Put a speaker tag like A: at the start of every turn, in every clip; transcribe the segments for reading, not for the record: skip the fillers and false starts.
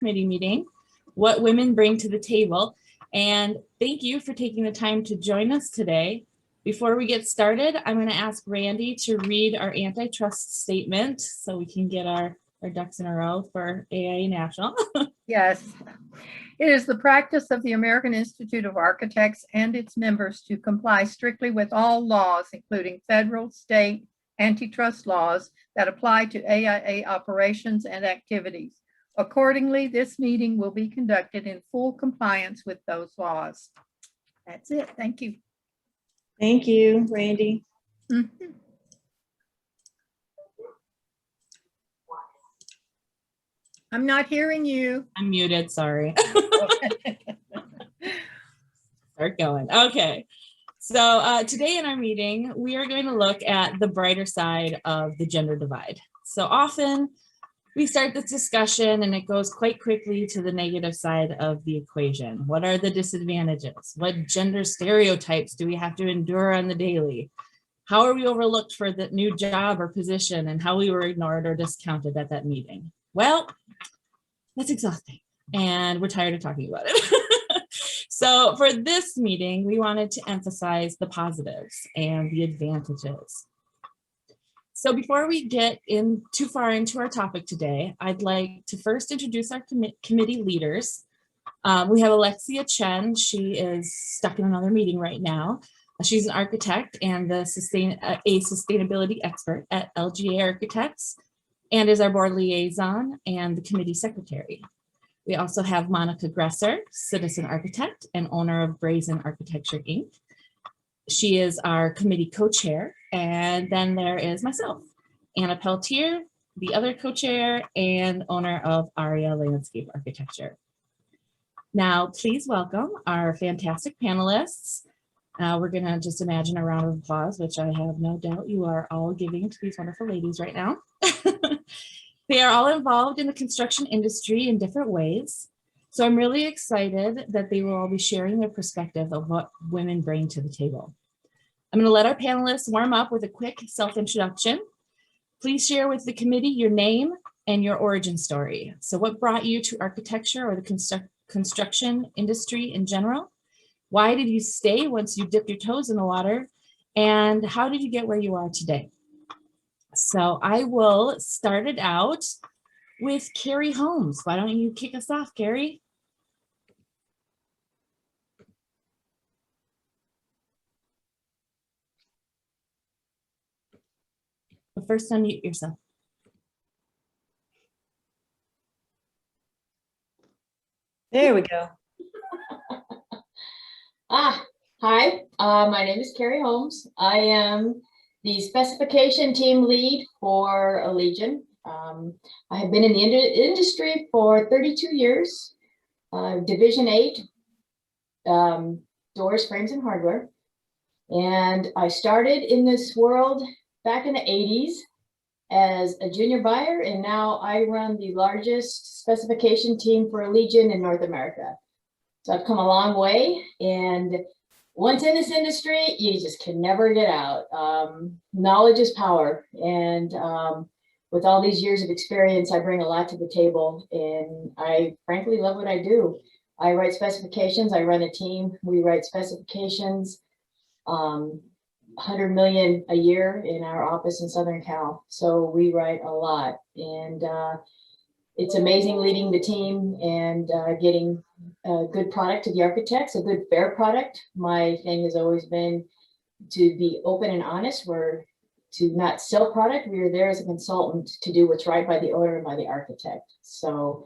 A: committee meeting, What Women Bring to the Table. And thank you for taking the time to join us today. Before we get started, I'm going to ask Randy to read our antitrust statement so we can get our ducks in a row for AIA National.
B: Yes. It is the practice of the American Institute of Architects and its members to comply strictly with all laws, including federal, state, antitrust laws that apply to AIA operations and activities. Accordingly, this meeting will be conducted in full compliance with those laws. That's it. Thank you.
A: Thank you, Randy.
B: Mm-hmm. I'm not hearing you.
A: I'm muted, sorry. Start going. Okay. So today in our meeting, we are going to look at the brighter side of the gender divide. So often we start this discussion and it goes quite quickly to the negative side of the equation. What are the disadvantages? What gender stereotypes do we have to endure on the daily? How are we overlooked for the new job or position and how we were ignored or discounted at that meeting? Well, that's exhausting and we're tired of talking about it. So for this meeting, we wanted to emphasize the positives and the advantages. So before we get in too far into our topic today, I'd like to first introduce our committee leaders. We have Alexia Chen. She is stuck in another meeting right now. She's an architect and a sustainability expert at LGA Architects and is our board liaison and the committee secretary. We also have Monica Gresser, citizen architect and owner of Brazen Architecture, Inc. She is our committee co-chair. And then there is myself, Anna Peltier, the other co-chair and owner of Aria Landscape Architecture. Now, please welcome our fantastic panelists. We're gonna just imagine a round of applause, which I have no doubt you are all giving to these wonderful ladies right now. They are all involved in the construction industry in different ways. So I'm really excited that they will all be sharing their perspective of what women bring to the table. I'm going to let our panelists warm up with a quick self-introduction. Please share with the committee your name and your origin story. So what brought you to architecture or the construction industry in general? Why did you stay once you dipped your toes in the water? And how did you get where you are today? So I will start it out with Carrie Holmes. Why don't you kick us off, Carrie? But first, unmute yourself.
C: There we go.
D: Hi, my name is Carrie Holmes. I am the specification team lead for Allegion. I have been in the industry for 32 years, Division 8, doors, frames, and hardware. And I started in this world back in the 80s as a junior buyer, and now I run the largest specification team for Allegion in North America. So I've come a long way, and once in this industry, you just can never get out. Knowledge is power, and with all these years of experience, I bring a lot to the table, and I frankly love what I do. I write specifications, I run a team, we write specifications, 100 million a year in our office in Southern Cal. So we write a lot, and it's amazing leading the team and getting a good product to the architects, a good fair product. My thing has always been to be open and honest. We're to not sell product. We are there as a consultant to do what's right by the owner and by the architect. So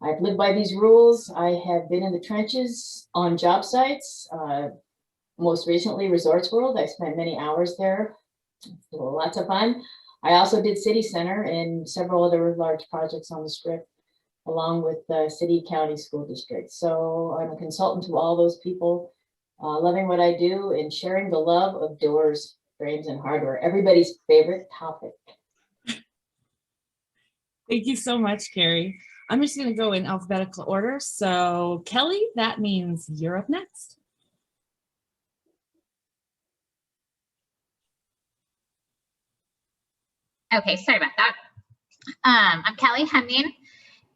D: I've lived by these rules. I have been in the trenches on job sites. Most recently, Resorts World. I spent many hours there. Lots of fun. I also did City Center and several other large projects on the Strip, along with the city, county, school districts. So I'm a consultant to all those people, loving what I do and sharing the love of doors, frames, and hardware. Everybody's favorite topic.
A: Thank you so much, Carrie. I'm just going to go in alphabetical order. So Kelly, that means you're up next.
E: Okay, sorry about that. I'm Kelly Heming,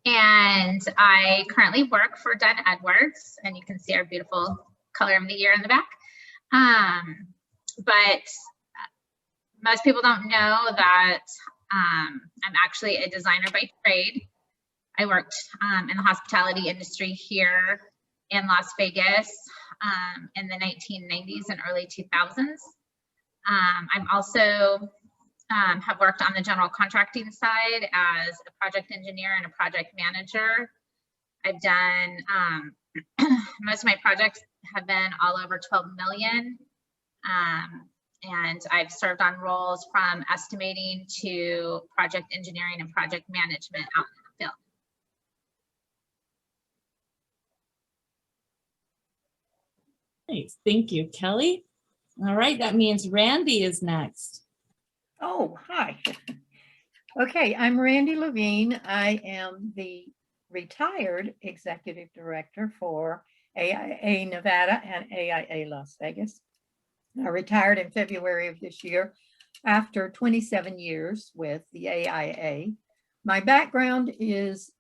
E: And I currently work for Dunn Edwards, and you can see our beautiful color of the year in the back. But most people don't know that I'm actually a designer by trade. I worked in the hospitality industry here in Las Vegas in the 1990s and early 2000s. I'm also have worked on the general contracting side as a project engineer and a project manager. I've done, most of my projects have been all over 12 million. And I've served on roles from estimating to project engineering and project management out in the field.
A: Nice. Thank you, Kelly. All right, that means Randy is next.
B: Oh, hi. Okay, I'm Randy Levine. I am the retired executive director for AIA Nevada and AIA Las Vegas. I retired in February of this year after 27 years with the AIA. My background is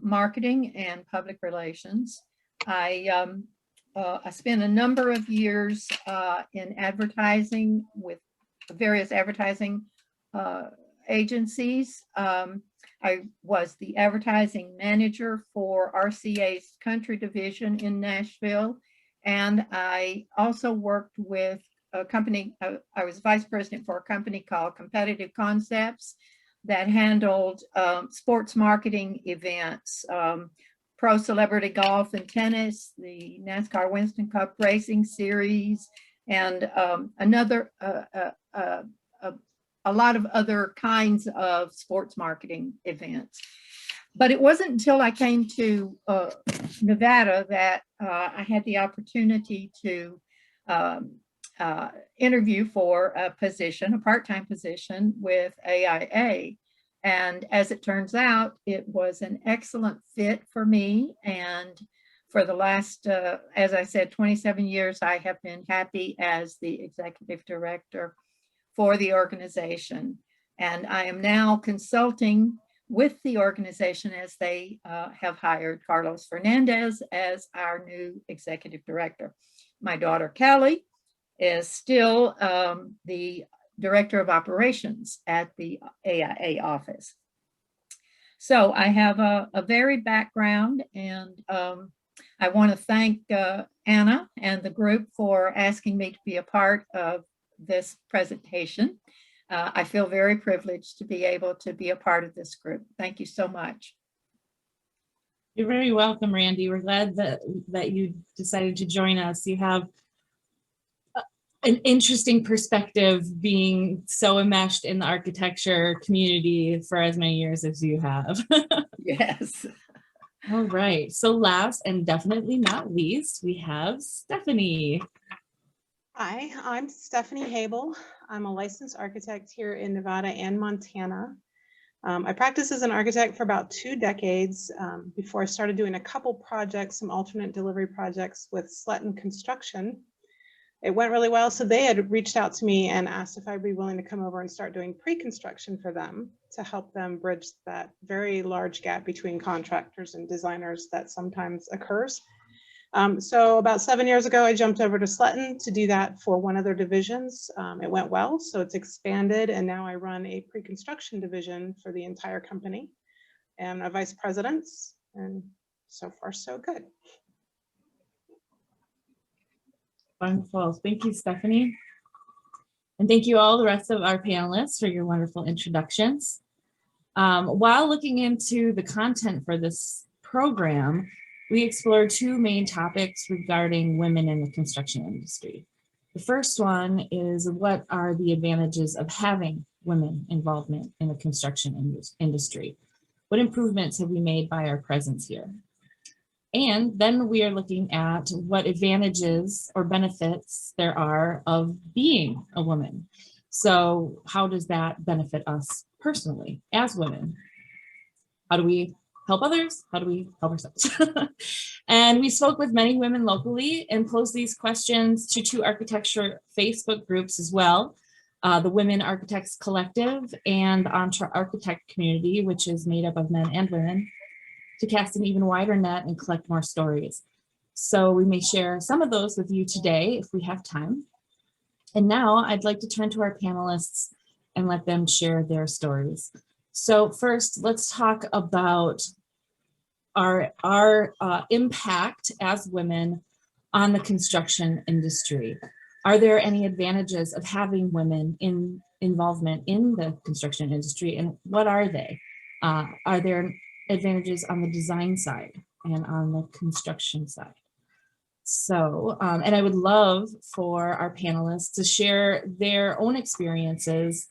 B: marketing and public relations. I spent a number of years in advertising with various advertising agencies. I was the advertising manager for RCA's country division in Nashville. And I also worked with a company, I was vice president for a company called Competitive Concepts that handled sports marketing events, pro celebrity golf and tennis, the NASCAR Winston Cup Racing Series, and a lot of other kinds of sports marketing events. But it wasn't until I came to Nevada that I had the opportunity to interview for a position, a part-time position with AIA. And as it turns out, it was an excellent fit for me. And for the last, as I said, 27 years, I have been happy as the executive director for the organization. And I am now consulting with the organization as they have hired Carlos Fernandez as our new executive director. My daughter, Kelly, is still the director of operations at the AIA office. So I have a varied background, and I want to thank Anna and the group for asking me to be a part of this presentation. I feel very privileged to be able to be a part of this group. Thank you so much.
A: You're very welcome, Randy. We're glad that you decided to join us. You have an interesting perspective being so enmeshed in the architecture community for as many years as you have.
B: Yes.
A: All right. So last and definitely not least, we have Stephanie.
F: Hi, I'm Stephanie Hable. I'm a licensed architect here in Nevada and Montana. I practiced as an architect for about 2 decades before I started doing a couple projects, some alternate delivery projects with Sletten Construction. It went really well, so they had reached out to me and asked if I'd be willing to come over and start doing pre-construction for them to help them bridge that very large gap between contractors and designers that sometimes occurs. So about 7 years ago, I jumped over to Sletten to do that for one of their divisions. It went well, so it's expanded, and now I run a pre-construction division for the entire company and a vice president, and so far so good.
A: Wonderful. Thank you, Stephanie. And thank you all the rest of our panelists for your wonderful introductions. While looking into the content for this program, we explored 2 main topics regarding women in the construction industry. The first one is, what are the advantages of having women involvement in the construction industry? What improvements have we made by our presence here? And then we are looking at what advantages or benefits there are of being a woman. So how does that benefit us personally as women? How do we help others? How do we help ourselves? And we spoke with many women locally and posed these questions to 2 architecture Facebook groups as well. The Women Architects Collective and the Entre Architect community, which is made up of men and women. to cast an even wider net and collect more stories. So we may share some of those with you today if we have time. And now I'd like to turn to our panelists and let them share their stories. So first, let's talk about our impact as women on the construction industry. Are there any advantages of having women in involvement in the construction industry, and what are they? Are there advantages on the design side and on the construction side? So, and I would love for our panelists to share their own experiences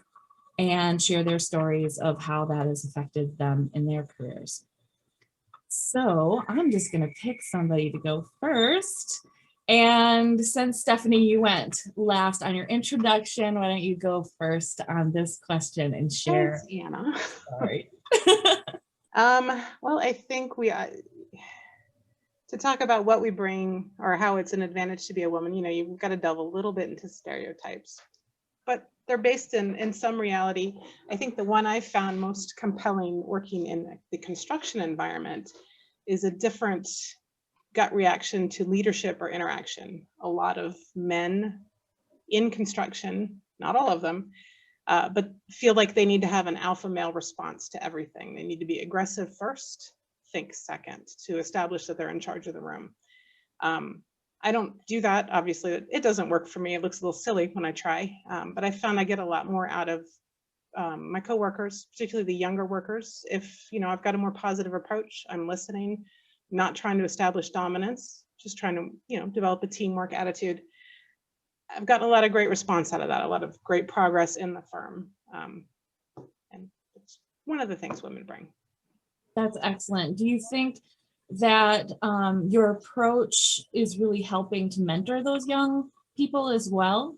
A: and share their stories of how that has affected them in their careers. So I'm just going to pick somebody to go first. And since Stephanie, you went last on your introduction, why don't you go first on this question and share?
F: Thanks, Anna.
A: Sorry.
F: Well, I think to talk about what we bring or how it's an advantage to be a woman, you've got to delve a little bit into stereotypes, but they're based in some reality. I think the one I found most compelling working in the construction environment is a different gut reaction to leadership or interaction. A lot of men in construction, not all of them, but feel like they need to have an alpha male response to everything. They need to be aggressive first, think second, to establish that they're in charge of the room. I don't do that. Obviously, it doesn't work for me. It looks a little silly when I try, but I found I get a lot more out of my coworkers, particularly the younger workers. If I've got a more positive approach, I'm listening, not trying to establish dominance, just trying to develop a teamwork attitude. I've gotten a lot of great response out of that, a lot of great progress in the firm, and it's one of the things women bring.
A: That's excellent. Do you think that your approach is really helping to mentor those young people as well?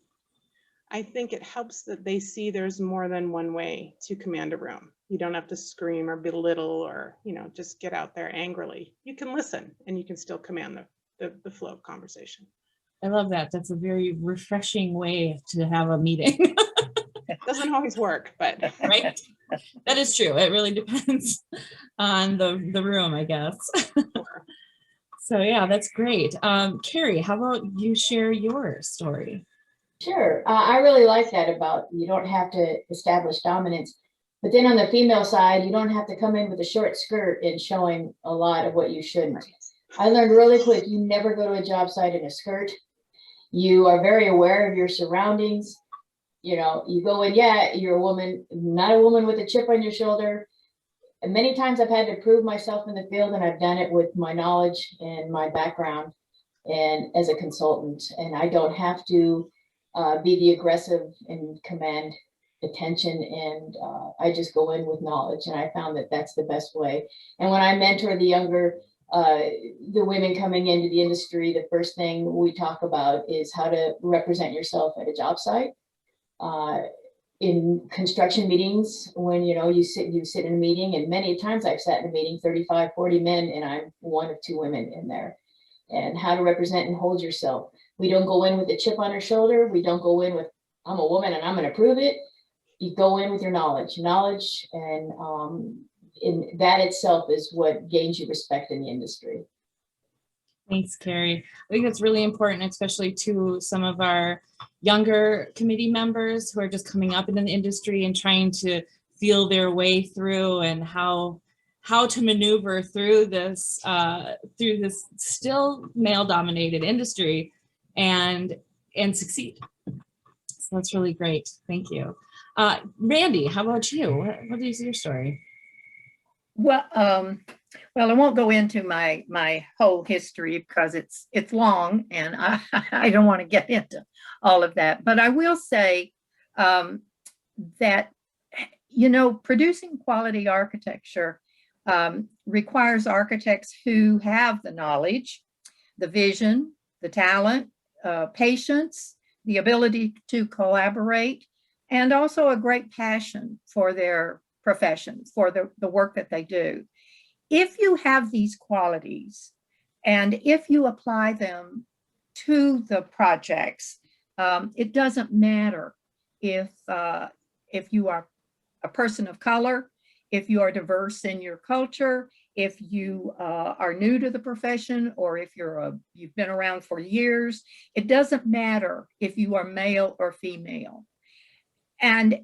F: I think it helps that they see there's more than one way to command a room. You don't have to scream or belittle or, just get out there angrily. You can listen and you can still command the flow of conversation.
A: I love that. That's a very refreshing way to have a meeting.
F: It doesn't always work, but.
A: Right? That is true. It really depends on the room, I guess. So yeah, that's great. Carrie, how about you share your story?
D: Sure. I really like that about you don't have to establish dominance. But then on the female side, you don't have to come in with a short skirt and showing a lot of what you shouldn't. I learned really quick, you never go to a job site in a skirt. You are very aware of your surroundings. You go in, yeah, you're a woman, not a woman with a chip on your shoulder. And many times I've had to prove myself in the field, and I've done it with my knowledge and my background and as a consultant. And I don't have to be the aggressive and command attention, and I just go in with knowledge, and I found that that's the best way. And when I mentor the younger the women coming into the industry, the first thing we talk about is how to represent yourself at a job site. In construction meetings, when you sit in a meeting, and many times I've sat in a meeting 35, 40 men, and I'm one of two women in there. And how to represent and hold yourself. We don't go in with a chip on our shoulder. We don't go in with, I'm a woman and I'm going to prove it. You go in with your knowledge, and in that itself is what gains you respect in the industry.
A: Thanks, Carrie. I think that's really important, especially to some of our younger committee members who are just coming up in the industry and trying to feel their way through, and how to maneuver through this still male-dominated industry and succeed. So that's really great. Thank you. Randy, how about you? What is your story?
B: Well, I won't go into my whole history because it's long, and I don't want to get into all of that. But I will say that producing quality architecture requires architects who have the knowledge, the vision, the talent, patience, the ability to collaborate, and also a great passion for their profession, for the work that they do. If you have these qualities, and if you apply them to the projects, it doesn't matter if you are a person of color, if you are diverse in your culture, if you are new to the profession, or if you've been around for years. It doesn't matter if you are male or female. And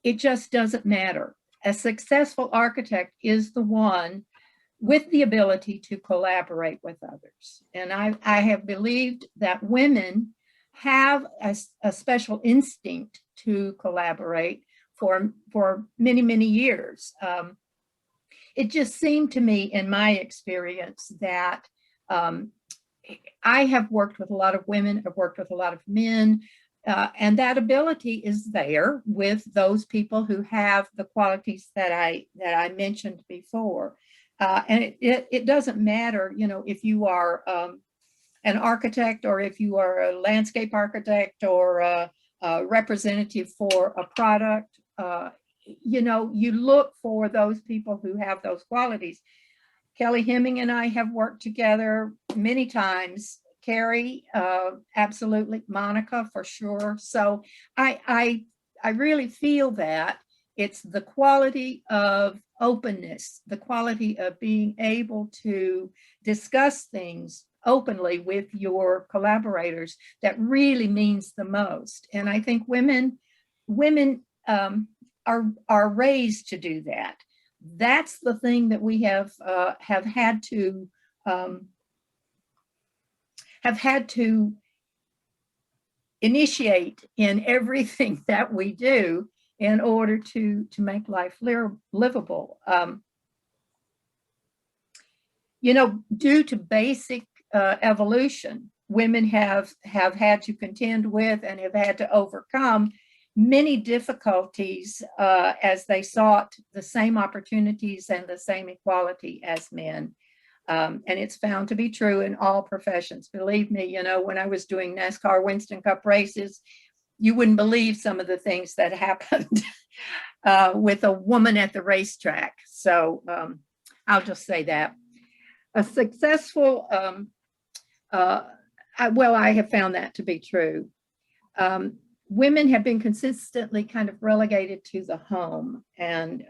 B: it just doesn't matter. A successful architect is the one with the ability to collaborate with others. And I have believed that women have a special instinct to collaborate for many, many years. It just seemed to me, in my experience, that I have worked with a lot of women, I've worked with a lot of men, and that ability is there with those people who have the qualities that I mentioned before. And it doesn't matter, you know, if you are an architect, or if you are a landscape architect, or a representative for a product. You know, you look for those people who have those qualities. Kelly Hemming and I have worked together many times. Carrie, absolutely. Monica, for sure. So I really feel that it's the quality of openness, the quality of being able to discuss things openly with your collaborators that really means the most. And I think women are raised to do that. That's the thing that we have had to initiate in everything that we do in order to make life livable. You know, due to basic evolution, women have had to contend with and have had to overcome many difficulties as they sought the same opportunities and the same equality as men. And it's found to be true in all professions. Believe me, you know, when I was doing NASCAR Winston Cup races, you wouldn't believe some of the things that happened with a woman at the racetrack. So I'll just say that. A successful, I have found that to be true. Women have been consistently kind of relegated to the home, and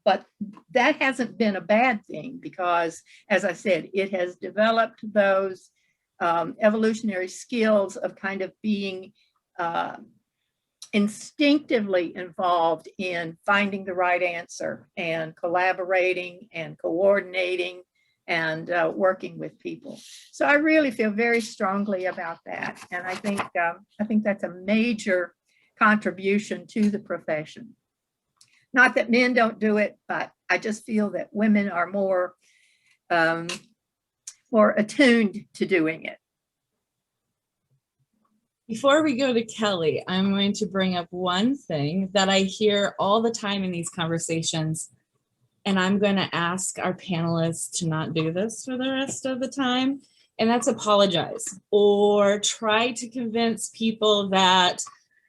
B: but that hasn't been a bad thing, because, as I said, it has developed those evolutionary skills of kind of being instinctively involved in finding the right answer and collaborating and coordinating and working with people. So I really feel very strongly about that. And I think that's a major contribution to the profession. Not that men don't do it, but I just feel that women are more attuned to doing it.
A: Before we go to Kelly, I'm going to bring up one thing that I hear all the time in these conversations, and I'm going to ask our panelists to not do this for the rest of the time, and that's apologize or try to convince people that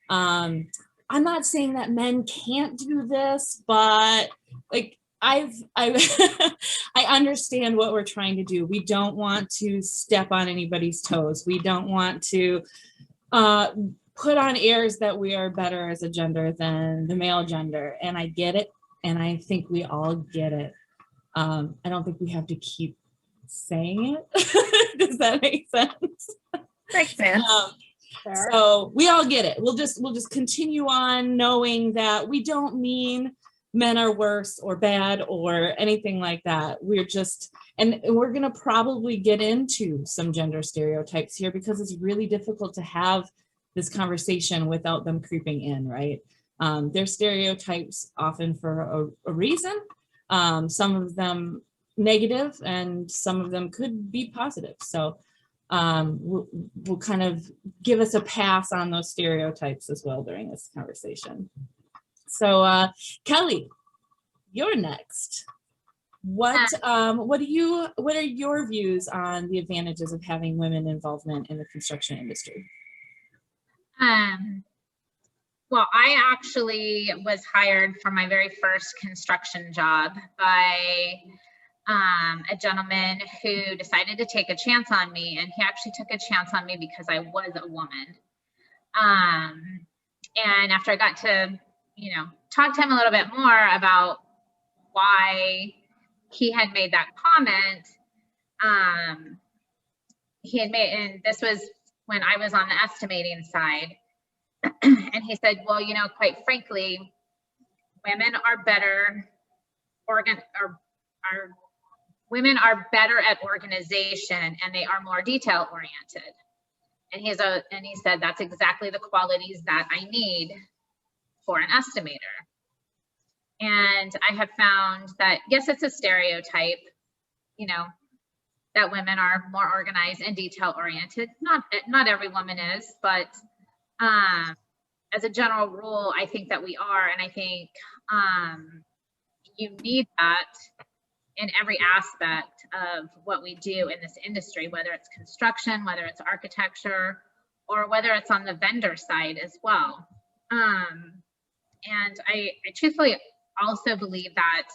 A: I'm not saying that men can't do this, but like I understand what we're trying to do. We don't want to step on anybody's toes. We don't want to put on airs that we are better as a gender than the male gender. And I get it. And I think we all get it. I don't think we have to keep saying it. Does that make sense?
B: Makes sense.
A: So we all get it. We'll just continue on knowing that we don't mean men are worse or bad or anything like that. We're just, and we're going to probably get into some gender stereotypes here because it's really difficult to have this conversation without them creeping in, right? There's stereotypes often for a reason. Some of them negative and some of them could be positive. So we'll kind of give us a pass on those stereotypes as well during this conversation. So Kelly, you're next. What are your views on the advantages of having women involvement in the construction industry?
E: Well, I actually was hired for my very first construction job by a gentleman who decided to take a chance on me, and he actually took a chance on me because I was a woman. And after I got to, talk to him a little bit more about why he had made that comment. He had made, and this was when I was on the estimating side, and he said, well, you know, quite frankly, women are better women are better at organization, and they are more detail oriented. And he said, that's exactly the qualities that I need for an estimator. And I have found that, yes, it's a stereotype, you know, that women are more organized and detail oriented. Not every woman is, but as a general rule, I think that we are. And I think you need that in every aspect of what we do in this industry, whether it's construction, whether it's architecture, or whether it's on the vendor side as well. And I truthfully also believe that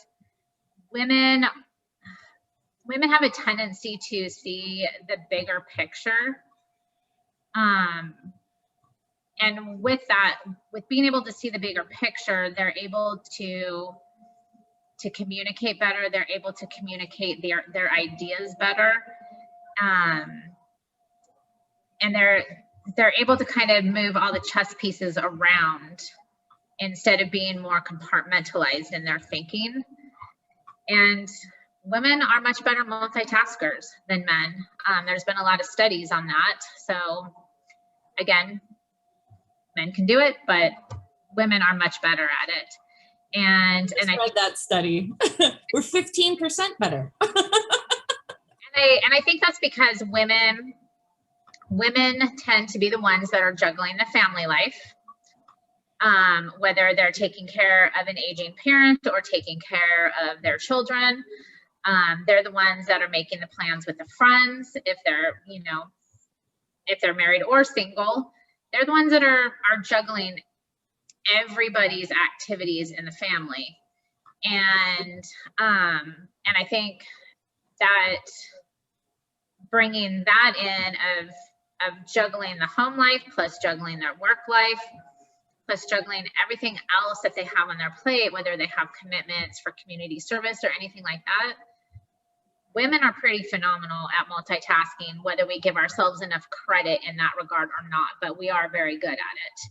E: women have a tendency to see the bigger picture. And with that, with being able to see the bigger picture, they're able to communicate better. They're able to communicate their ideas better. And they're able to kind of move all the chess pieces around instead of being more compartmentalized in their thinking. And women are much better multitaskers than men. There's been a lot of studies on that. So again, men can do it, but women are much better at it. And
A: I read that study. We're 15% better.
E: and I think that's because women tend to be the ones that are juggling the family life, whether they're taking care of an aging parent or taking care of their children. They're the ones that are making the plans with the friends. If they're, you know, if they're married or single, they're the ones that are juggling everybody's activities in the family. And I think that bringing that in of juggling the home life plus juggling their work life plus juggling everything else that they have on their plate, whether they have commitments for community service or anything like that, women are pretty phenomenal at multitasking, whether we give ourselves enough credit in that regard or not, but we are very good at it.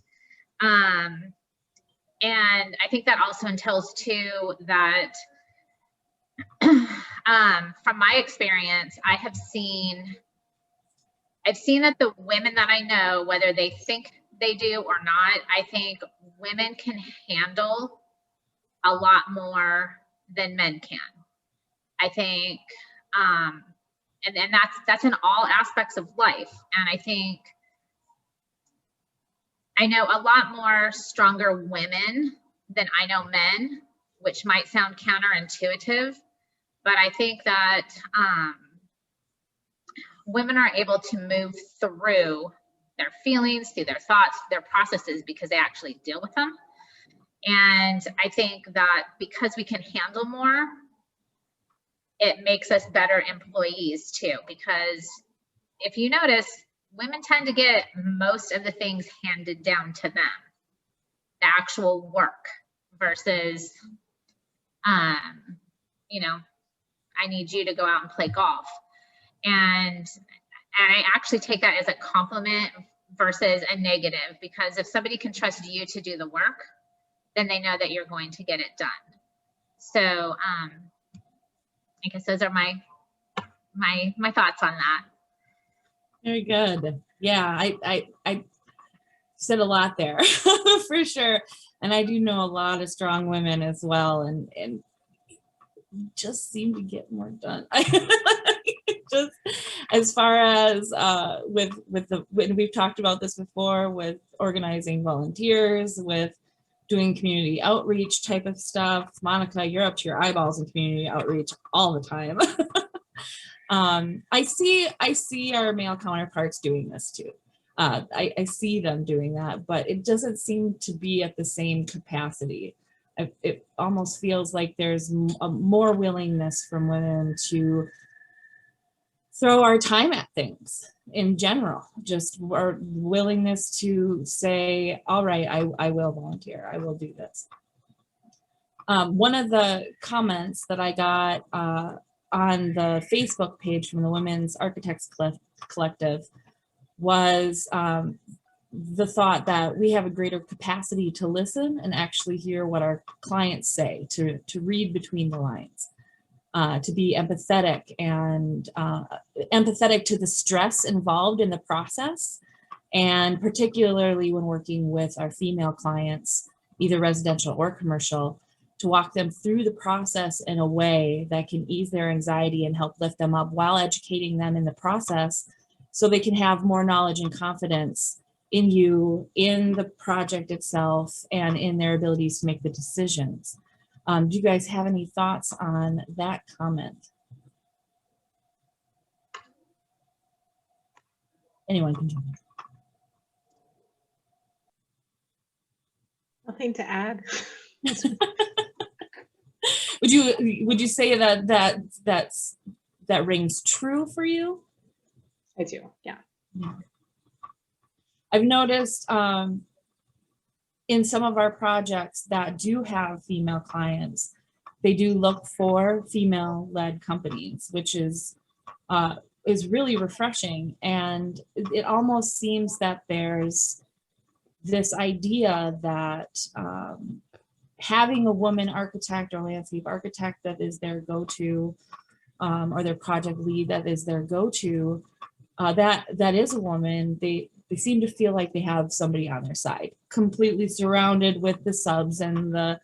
E: And I think that also entails too that from my experience, I've seen that the women that I know, whether they think they do or not, I think women can handle a lot more than men can. I think, and that's in all aspects of life. And I think I know a lot more stronger women than I know men, which might sound counterintuitive, but I think that women are able to move through their feelings, through their thoughts, their processes, because they actually deal with them. And I think that because we can handle more, it makes us better employees too, because if you notice, women tend to get most of the things handed down to them, the actual work versus, you know, I need you to go out and play golf. And I actually take that as a compliment versus a negative, because if somebody can trust you to do the work, then they know that you're going to get it done. So I guess those are my thoughts on that.
A: Very good. Yeah, I said a lot there for sure. And I do know a lot of strong women as well, and just seem to get more done. Just as far as when we've talked about this before, with organizing volunteers, with doing community outreach type of stuff. Monica, you're up to your eyeballs in community outreach all the time. I see our male counterparts doing this too. I see them doing that, but it doesn't seem to be at the same capacity. It almost feels like there's more willingness from women to throw our time at things in general, just our willingness to say, all right, I will volunteer, I will do this. One of the comments that I got on the Facebook page from the Women's Architects Collective was the thought that we have a greater capacity to listen and actually hear what our clients say, to read between the lines, to be empathetic and empathetic to the stress involved in the process. And particularly when working with our female clients, either residential or commercial, to walk them through the process in a way that can ease their anxiety and help lift them up while educating them in the process, so they can have more knowledge and confidence in you, in the project itself, and in their abilities to make the decisions. Do you guys have any thoughts on that comment? Anyone can jump in.
F: Nothing to add.
A: Would you say that rings true for you?
F: I do, yeah.
A: I've noticed in some of our projects that do have female clients, they do look for female-led companies, which is really refreshing. And it almost seems that there's this idea that having a woman architect or landscape architect that is their go-to, or their project lead that is their go-to, that is a woman, they seem to feel like they have somebody on their side, completely surrounded with the subs and the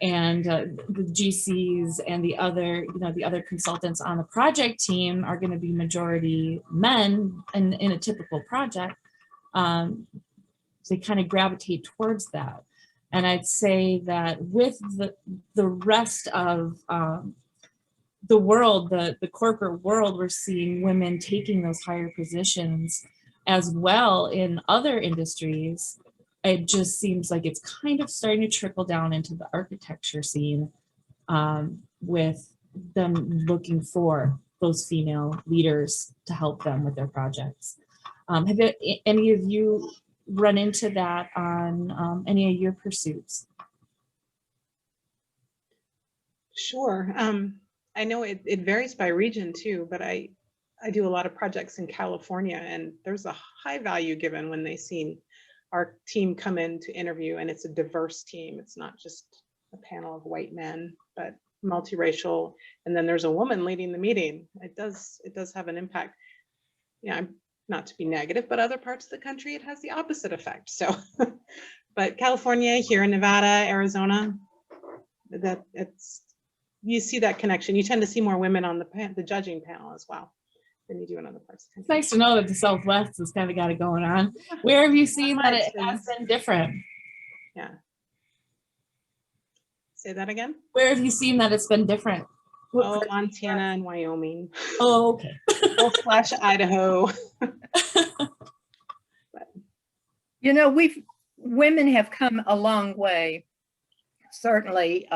A: GCs and the other consultants on the project team are going to be majority men in a typical project. They kind of gravitate towards that. And I'd say that with the rest of the world, the corporate world, we're seeing women taking those higher positions as well in other industries. It just seems like it's kind of starting to trickle down into the architecture scene, with them looking for those female leaders to help them with their projects. Have any of you run into that on any of your pursuits?
F: Sure. I know it varies by region too, but I do a lot of projects in California, and there's a high value given when they see our team come in to interview, and it's a diverse team. It's not just a panel of white men, but multiracial. And then there's a woman leading the meeting. It does have an impact. Yeah, not to be negative, but other parts of the country, it has the opposite effect. So, but California, here in Nevada, Arizona, you see that connection. You tend to see more women on the judging panel as well than you do in other parts of the
A: It's
F: country.
A: nice to know that the Southwest has kind of got it going on. Where have you seen that it has been different?
F: Yeah. Say that again?
A: Where have you seen that it's been different?
F: Oh, Montana and Wyoming.
A: Oh, okay.
F: / Idaho.
B: You know, women have come a long way, certainly.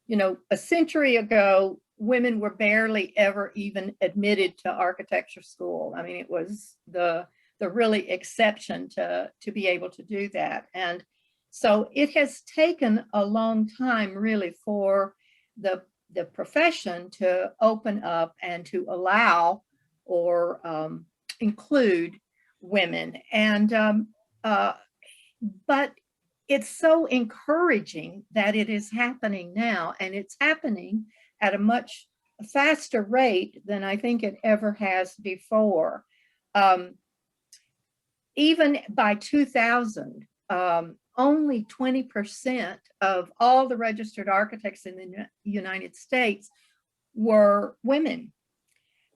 B: You know, a century ago, women were barely ever even admitted to architecture school. I mean, it was the really exception to be able to do that. And so it has taken a long time really for the profession to open up and to allow or include women. And but it's so encouraging that it is happening now, and it's happening at a much faster rate than I think it ever has before. Even by 2000, only 20% of all the registered architects in the United States were women.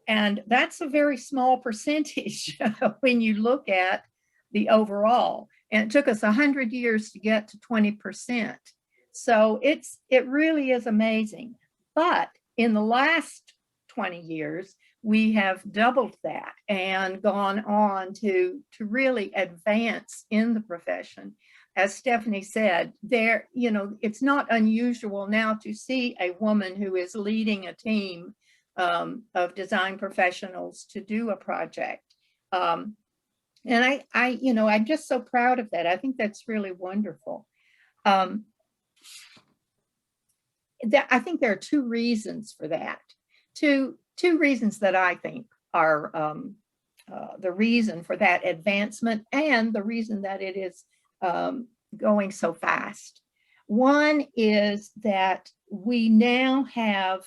B: And that's a very small percentage when you look at the overall. And it took us 100 years to get to 20%. So it really is amazing. But in the last 20 years, we have doubled that and gone on to really advance in the profession. As Stephanie said, it's not unusual now to see a woman who is leading a team of design professionals to do a project. And I'm just so proud of that. I think that's really wonderful. I think there are two reasons for that. Two reasons that I think are the reason for that advancement and the reason that it is going so fast. One is that we now have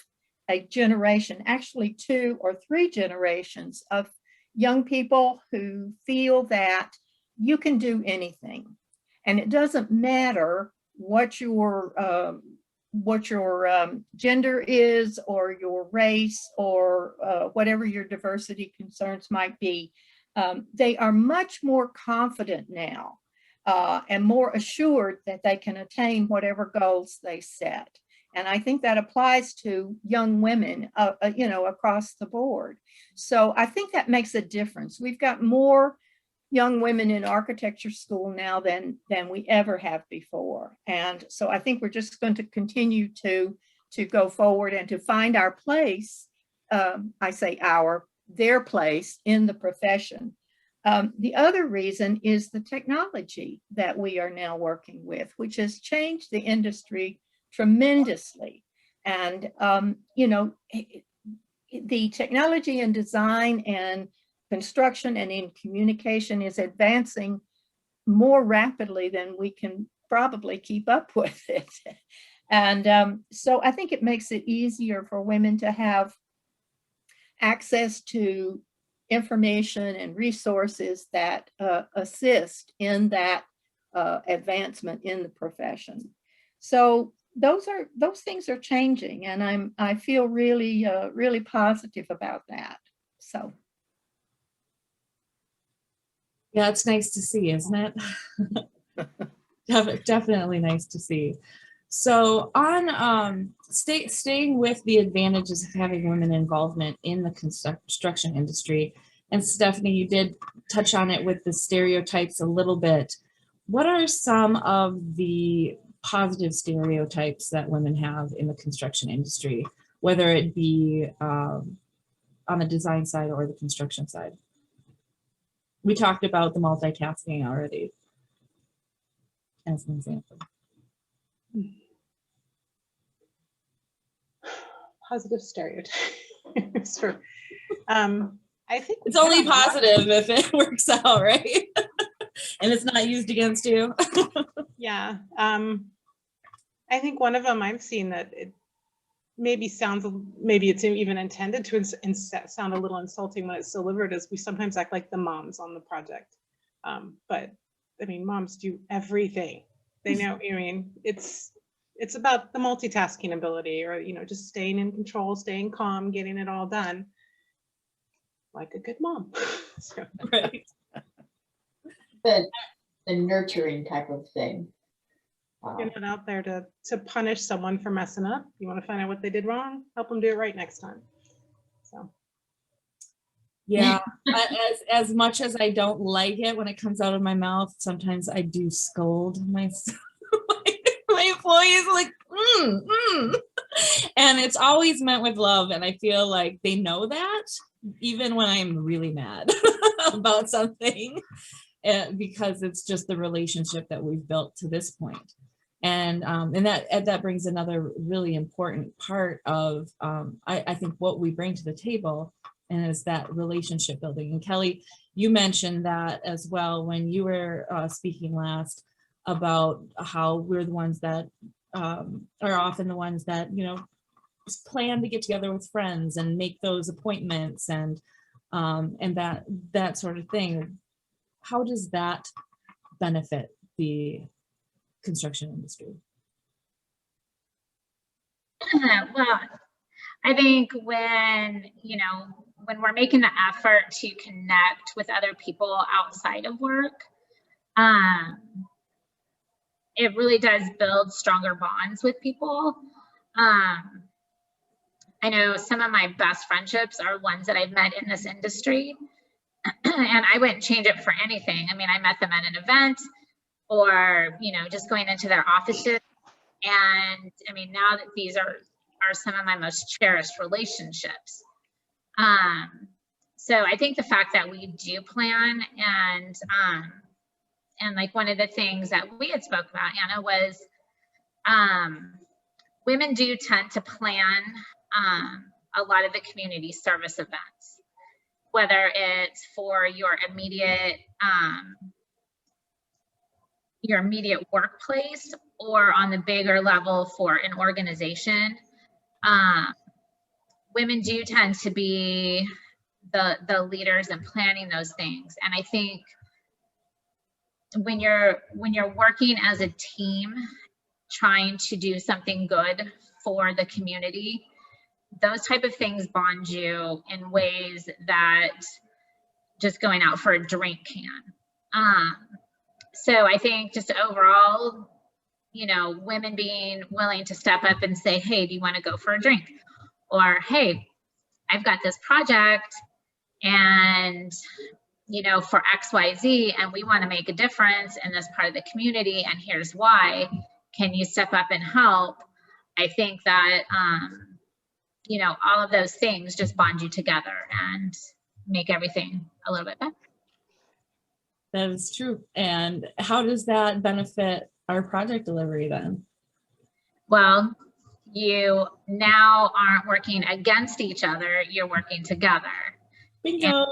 B: a generation, actually 2 or 3 generations of young people who feel that you can do anything. And it doesn't matter what your gender is, or your race, or whatever your diversity concerns might be. They are much more confident now and more assured that they can attain whatever goals they set. And I think that applies to young women, across the board. So I think that makes a difference. We've got more young women in architecture school now than we ever have before. And so I think we're just going to continue to go forward and to find our place. I say their place in the profession. The other reason is the technology that we are now working with, which has changed the industry tremendously. And, the technology in design and construction and in communication is advancing more rapidly than we can probably keep up with it. And so I think it makes it easier for women to have access to information and resources that assist in that advancement in the profession. So those things are changing, and I feel really really positive about that. So
A: Yeah, it's nice to see, isn't it? Definitely nice to see. So on staying with the advantages of having women involvement in the construction industry, and Stephanie, you did touch on it with the stereotypes a little bit. What are some of the positive stereotypes that women have in the construction industry, whether it be on the design side or the construction side? We talked about the multitasking already as an example.
F: Positive stereotypes for, I think
A: it's only positive if it works out, right? And it's not used against you.
F: Yeah. I think one of them I've seen that it maybe it's even intended to sound a little insulting when it's delivered, is we sometimes act like the moms on the project. But I mean, moms do everything. They know, I mean, it's about the multitasking ability, or, just staying in control, staying calm, getting it all done like a good mom. So.
A: Right.
D: The nurturing type of thing.
F: You're not out there to punish someone for messing up. You want to find out what they did wrong, help them do it right next time. So.
A: Yeah, as much as I don't like it when it comes out of my mouth, sometimes I do scold my employees, like, and it's always meant with love. And I feel like they know that, even when I'm really mad about something, because it's just the relationship that we've built to this point. And that brings another really important part of, I think, what we bring to the table, and is that relationship building. And Kelly, you mentioned that as well when you were speaking last, about how we're the ones that are often the ones that, plan to get together with friends and make those appointments and that sort of thing. How does that benefit the construction industry?
E: Well, I think when we're making the effort to connect with other people outside of work, it really does build stronger bonds with people. I know some of my best friendships are ones that I've met in this industry, and I wouldn't change it for anything. I mean, I met them at an event, or just going into their offices, and I mean, now that these are some of my most cherished relationships. So I think the fact that we do plan, and like one of the things that we had spoke about, Anna, was women do tend to plan a lot of the community service events, whether it's for your immediate workplace or on the bigger level for an organization. Women do tend to be the leaders in planning those things. And I think when you're working as a team, trying to do something good for the community, those type of things bond you in ways that just going out for a drink can. So I think just overall, you know, women being willing to step up and say, hey, do you want to go for a drink? Or, hey, I've got this project and, you know, for XYZ, and we want to make a difference in this part of the community, and here's why. Can you step up and help? I think that, you know, all of those things just bond you together and make everything a little bit better.
A: That is true. And how does that benefit our project delivery then?
E: Well, you now aren't working against each other, you're working together.
A: Bingo.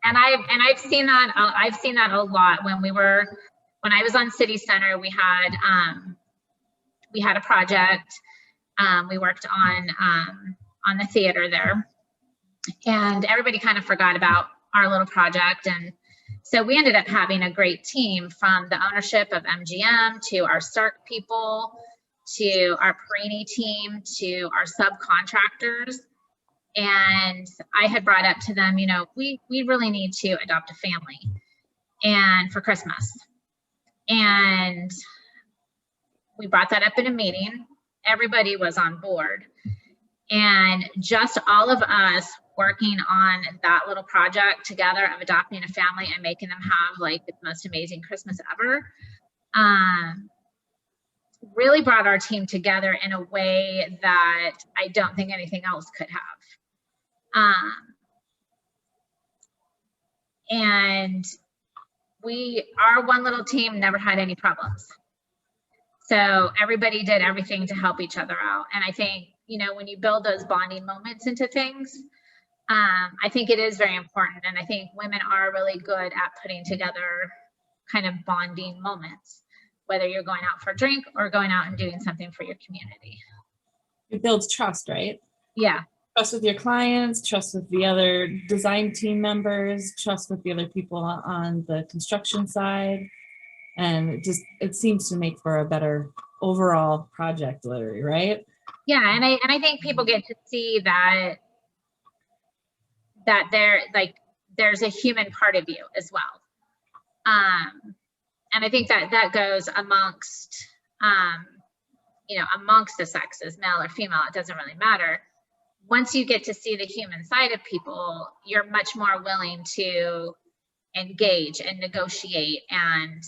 E: And I've seen that a lot when I was on City Center. We had a project we worked on the theater there, and everybody kind of forgot about our little project. And so we ended up having a great team, from the ownership of MGM to our CERC people, to our Perini team, to our subcontractors. And I had brought up to them, you know, we really need to adopt a family and for Christmas. And we brought that up in a meeting. Everybody was on board. And just all of us working on that little project together of adopting a family and making them have like the most amazing Christmas ever, really brought our team together in a way that I don't think anything else could have. And our one little team never had any problems. So everybody did everything to help each other out. And I think, you know, when you build those bonding moments into things, I think it is very important. And I think women are really good at putting together kind of bonding moments, whether you're going out for a drink or going out and doing something for your community.
A: It builds trust, right?
E: Yeah.
A: Trust with your clients, trust with the other design team members, trust with the other people on the construction side. And it seems to make for a better overall project delivery, right?
E: Yeah, and I think people get to see that there's a human part of you as well. And I think that goes amongst you know, amongst the sexes, male or female, it doesn't really matter. Once you get to see the human side of people, you're much more willing to engage and negotiate and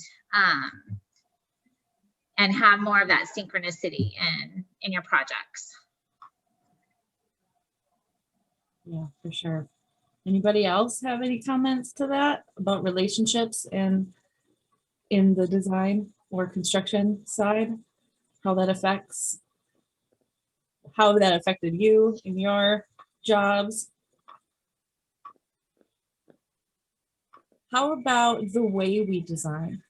E: have more of that synchronicity in your projects.
A: Yeah, for sure. Anybody else have any comments to that about relationships and in the design or construction side? How that affected you in your jobs? How about the way we design?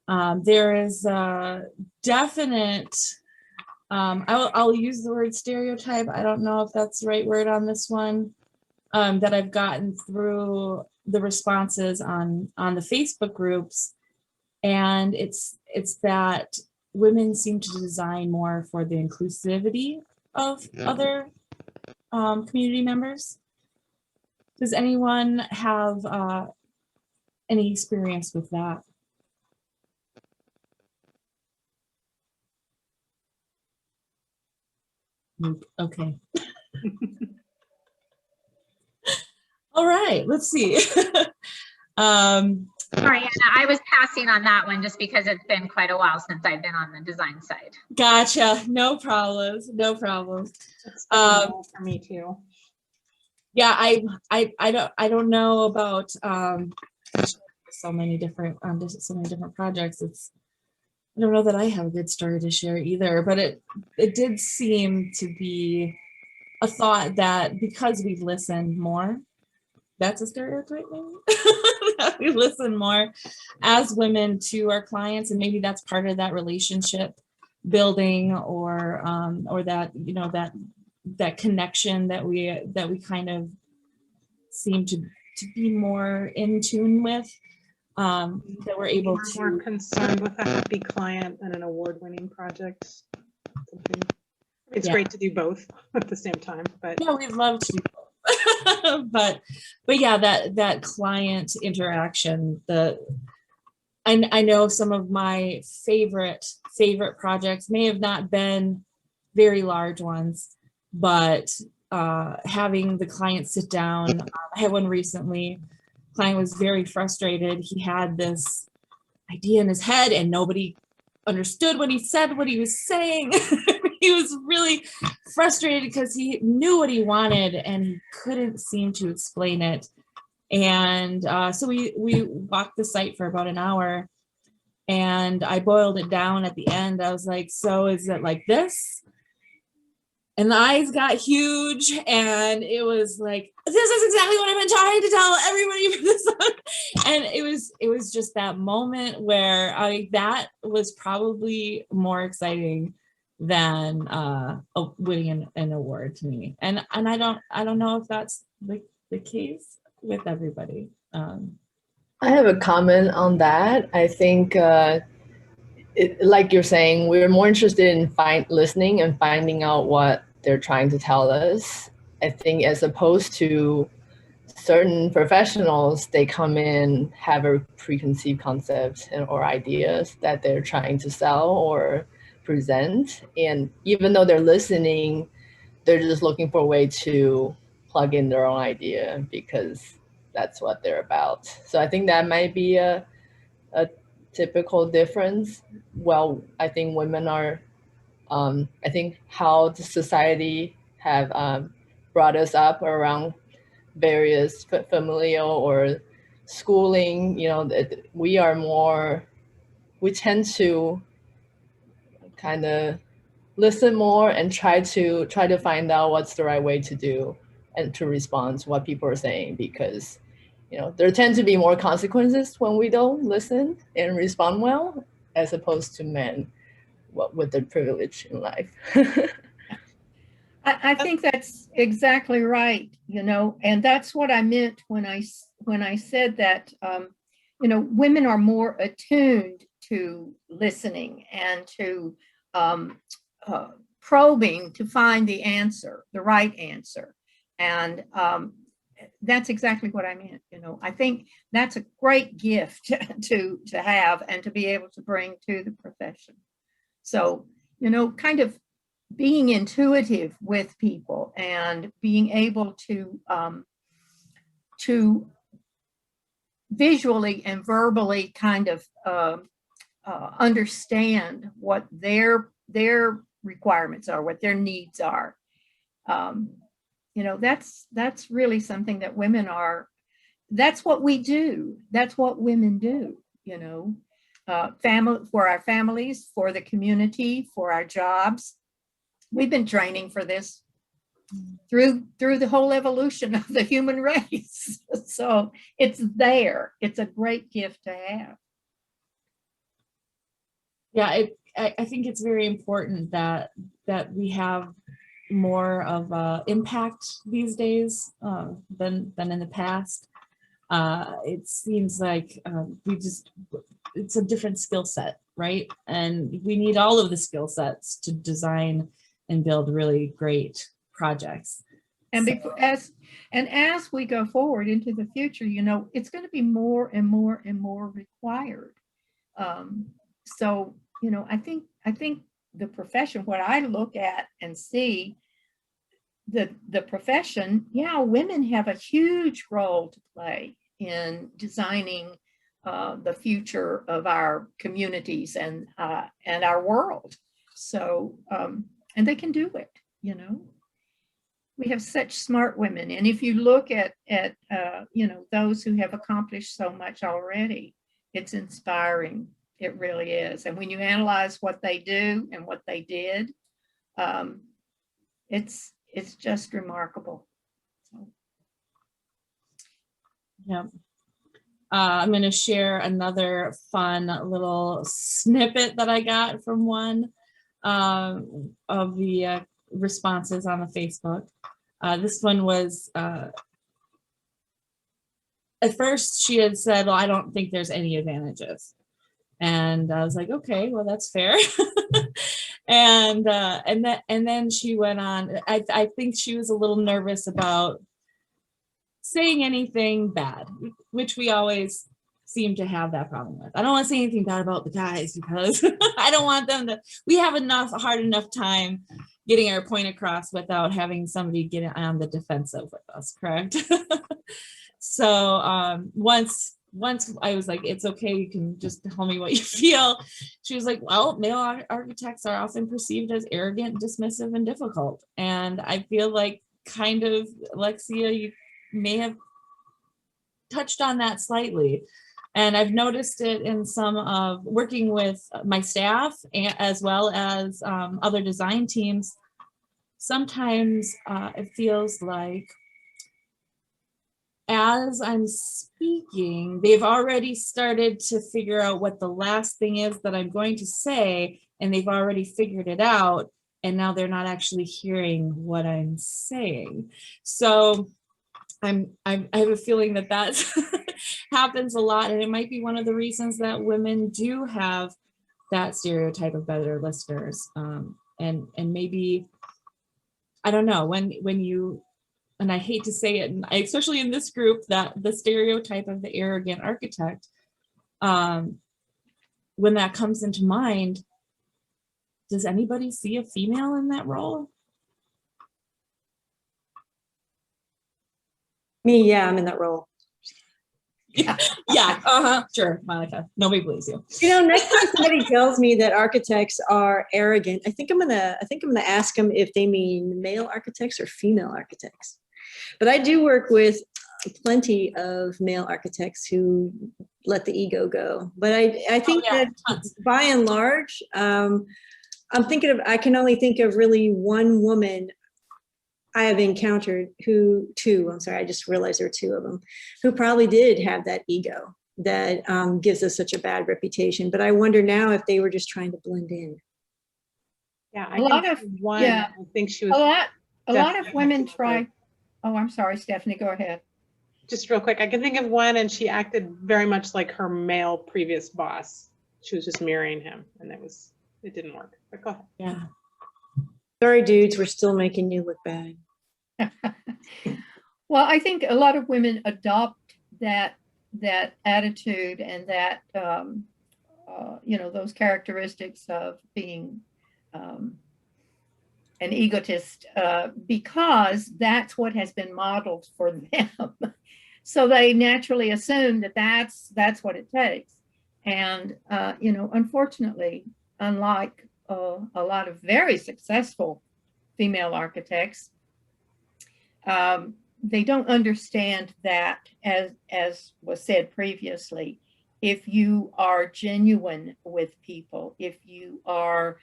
A: There is a definite, I'll use the word stereotype. I don't know if that's the right word on this one, that I've gotten through the responses on the Facebook groups. And it's that women seem to design more for the inclusivity of other community members. Does anyone have any experience with that? Okay. All right, let's see.
E: Sorry, Anna, I was passing on that one just because it's been quite a while since I've been on the design side.
A: Gotcha. No problems. No problems.
F: For me too.
A: Yeah, I don't know about so many different projects. It's I don't know that I have a good story to share either, but it did seem to be a thought that because we've listened more, that's a stereotype maybe, that we listen more as women to our clients, and maybe that's part of that relationship building, or that, you know, that connection that we kind of seem to be more in tune with, that we're able
F: We're more
A: to.
F: concerned with a happy client than an award-winning project. It's
A: Yeah.
F: great to do both at the same time, but
A: Yeah, we'd love to do both. but yeah, that client interaction, I know some of my favorite projects may have not been very large ones, but having the client sit down. I had one recently. Client was very frustrated. He had this idea in his head and nobody understood what he said, what he was saying. He was really frustrated because he knew what he wanted and he couldn't seem to explain it. And so we walked the site for about an hour, and I boiled it down at the end. I was like, so is it like this? And the eyes got huge, and it was like, this is exactly what I've been trying to tell everybody for this. And it was just that moment where that was probably more exciting than winning an award to me. And I don't know if that's the case with everybody.
G: I have a comment on that. I think, like you're saying, we're more interested in listening and finding out what they're trying to tell us. I think as opposed to certain professionals, they come in, have a preconceived concept or ideas that they're trying to sell or present. And even though they're listening, they're just looking for a way to plug in their own idea because that's what they're about. So I think that might be a typical difference. Well, I think women are, I think how the society have brought us up around various familial or schooling, you know, we tend to kind of listen more and try to find out what's the right way to do and to respond to what people are saying, because you know there tend to be more consequences when we don't listen and respond well, as opposed to men with their privilege in life.
B: I think that's exactly right, you know, and that's what I meant when I said that, you know, women are more attuned to listening and to probing to find the answer, the right answer. And that's exactly what I meant. You know, I think that's a great gift to have and to be able to bring to the profession. So, you know, kind of being intuitive with people and being able to visually and verbally kind of understand what their requirements are, what their needs are. You know, that's really something that women are, that's what we do. That's what women do, you know, for our families, for the community, for our jobs. We've been training for this through the whole evolution of the human race. So it's there. It's a great gift to have.
A: Yeah, I think it's very important that we have more of impact these days than in the past. It seems like it's a different skill set, right? And we need all of the skill sets to design and build really great projects.
B: And as we go forward into the future, you know, it's going to be more and more and more required. So, you know, I think the profession, what I look at and see, the profession, yeah, women have a huge role to play in designing the future of our communities and our world. So, and they can do it, you know. We have such smart women. And if you look at you know, those who have accomplished so much already, it's inspiring It really is. And when you analyze what they do and what they did, it's just remarkable. So.
A: Yeah. I'm going to share another fun little snippet that I got from one of the responses on the Facebook. This one was, at first she had said, well, I don't think there's any advantages. And I was like, okay, well, that's fair. and then she went on. I think she was a little nervous about saying anything bad, which we always seem to have that problem with. I don't want to say anything bad about the guys because I don't want them to, we have a hard enough time getting our point across without having somebody get on the defensive with us, correct? So once I was like, it's okay, you can just tell me what you feel. She was like, well, male architects are often perceived as arrogant, dismissive, and difficult. And I feel like kind of, Alexia, you may have touched on that slightly. And I've noticed it in some of working with my staff as well as other design teams. Sometimes it feels like as I'm speaking, they've already started to figure out what the last thing is that I'm going to say, and they've already figured it out, and now they're not actually hearing what I'm saying. So I have a feeling that that happens a lot, and it might be one of the reasons that women do have that stereotype of better listeners. And maybe, I don't know, when you, and I hate to say it, and especially in this group, that the stereotype of the arrogant architect, when that comes into mind, does anybody see a female in that role?
C: Me, yeah, I'm in that role.
A: Yeah, sure, Monica. Nobody believes you.
C: You know, next time somebody tells me that architects are arrogant, I think I'm gonna ask them if they mean male architects or female architects. But I do work with plenty of male architects who let the ego go. But I think that by and large, I can only think of really one woman I have encountered I just realized there were two of them, who probably did have that ego that gives us such a bad reputation. But I wonder now if they were just trying to blend in.
F: Yeah, I think she was
B: a lot of women try. Oh, I'm sorry, Stephanie, go ahead.
F: Just real quick, I can think of one, and she acted very much like her male previous boss. She was just mirroring him, and it didn't work. But go ahead.
A: Yeah.
C: Sorry, dudes, we're still making you look bad.
B: Well, I think a lot of women adopt that attitude and that those characteristics of being an egotist because that's what has been modeled for them. So they naturally assume that that's what it takes. And unfortunately, unlike a lot of very successful female architects, they don't understand that, as was said previously, if you are genuine with people, if you are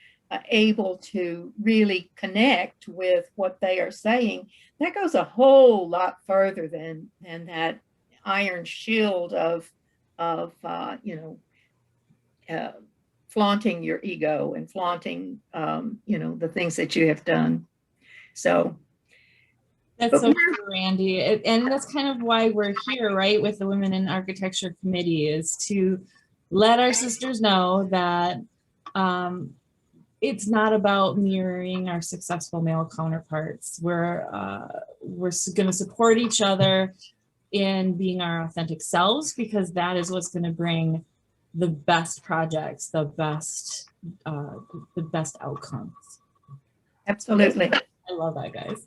B: able to really connect with what they are saying, that goes a whole lot further than that iron shield of flaunting your ego and flaunting the things that you have done. So
A: that's so true, Randy. And that's kind of why we're here, right, with the Women in Architecture Committee, is to let our sisters know that it's not about mirroring our successful male counterparts. We're going to support each other in being our authentic selves, because that is what's going to bring the best projects, the best outcomes.
B: Absolutely.
A: I love that, guys.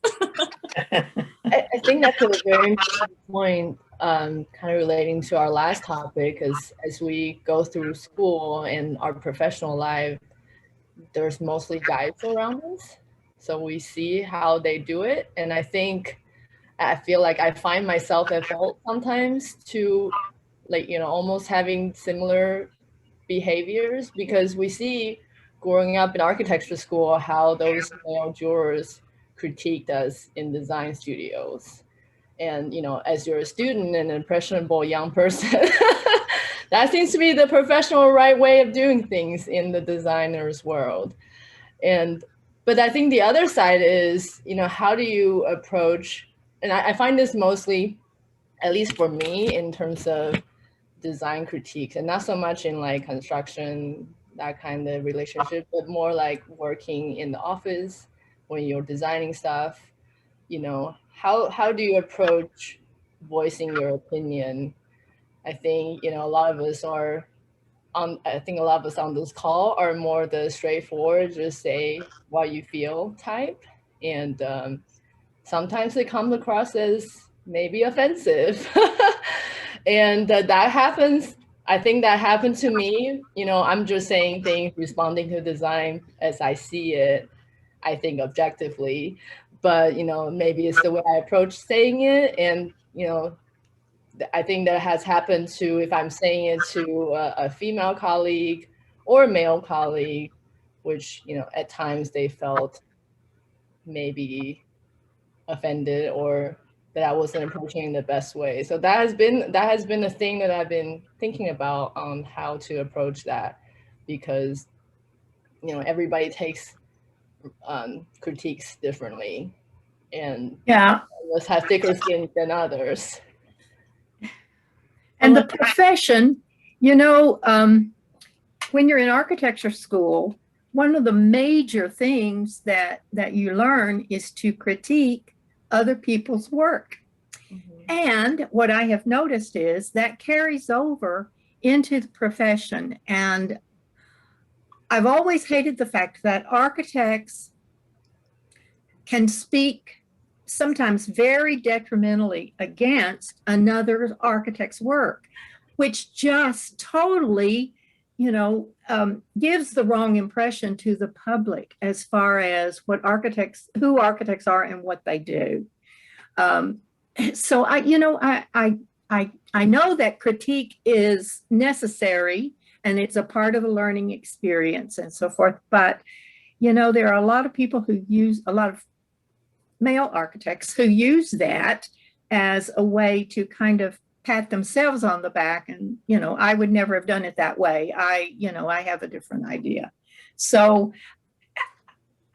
G: I think that's a very important point, kind of relating to our last topic, as we go through school and our professional life, there's mostly guys around us. So we see how they do it. And I feel like I find myself at fault sometimes to, almost having similar behaviors, because we see growing up in architecture school how those male jurors critiqued us in design studios. And, you know, as you're a student and an impressionable young person, that seems to be the professional right way of doing things in the designer's world. But I think the other side is, you know, how do you approach, and I find this mostly, at least for me, in terms of design critiques, and not so much in like construction, that kind of relationship, but more like working in the office when you're designing stuff. You know, how do you approach voicing your opinion? I think, you know, a lot of us on this call are more the straightforward, just say what you feel type. And sometimes it comes across as maybe offensive. And that happens. I think that happened to me. You know, I'm just saying things, responding to design as I see it, I think objectively. But, you know, maybe it's the way I approach saying it. And, you know, I think that has happened to, if I'm saying it to a female colleague or a male colleague, which, you know, at times they felt maybe offended or that I wasn't approaching in the best way. So that has been a thing that I've been thinking about on how to approach that, because, you know, everybody takes critiques differently, and
B: Yeah.
G: us have thicker skin than others.
B: And the profession, you know, when you're in architecture school, one of the major things that you learn is to critique other people's work. Mm-hmm. And what I have noticed is that carries over into the profession. And I've always hated the fact that architects can speak sometimes very detrimentally against another architect's work, which just totally, you know, gives the wrong impression to the public as far as who architects are and what they do. So I know that critique is necessary and it's a part of the learning experience and so forth. But, you know, there are a lot of people who use, a lot of male architects who use that as a way to kind of pat themselves on the back. And, you know, I would never have done it that way. I have a different idea. So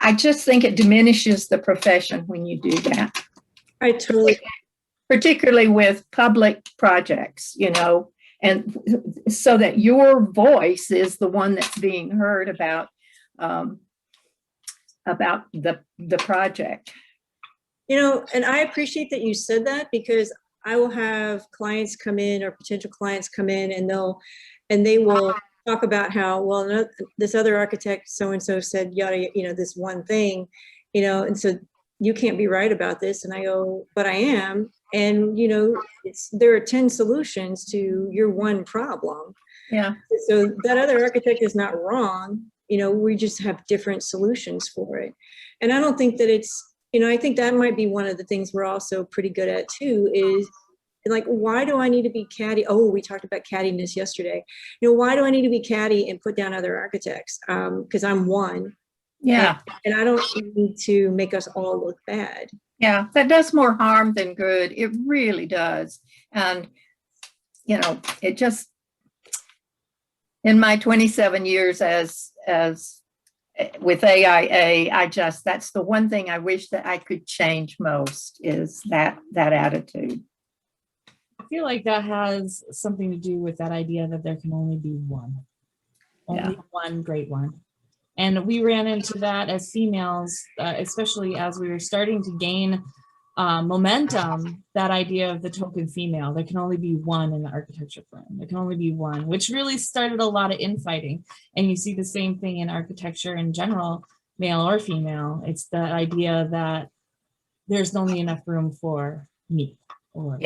B: I just think it diminishes the profession when you do that.
C: I totally.
B: Particularly with public projects, you know, and so that your voice is the one that's being heard about the project.
C: You know, and I appreciate that you said that, because I will have clients come in or potential clients come in and they will talk about how, well, this other architect so-and-so said, yada, you know, this one thing, you know, and so you can't be right about this. And I go, but I am. And, you know, there are 10 solutions to your one problem.
B: Yeah.
C: So that other architect is not wrong. You know, we just have different solutions for it. And I don't think that it's, you know, I think that might be one of the things we're also pretty good at too, is like, why do I need to be catty? Oh, we talked about cattiness yesterday. You know, why do I need to be catty and put down other architects? Because I'm one.
B: Yeah.
C: And I don't need to make us all look bad.
B: Yeah, that does more harm than good. It really does. And, you know, it just, in my 27 years as with AIA, that's the one thing I wish that I could change most, is that attitude.
A: I feel like that has something to do with that idea that there can only be one, one great one. And we ran into that as females, especially as we were starting to gain momentum, that idea of the token female. There can only be one in the architecture firm. There can only be one, which really started a lot of infighting. And you see the same thing in architecture in general, male or female. It's the idea that there's only enough room for me or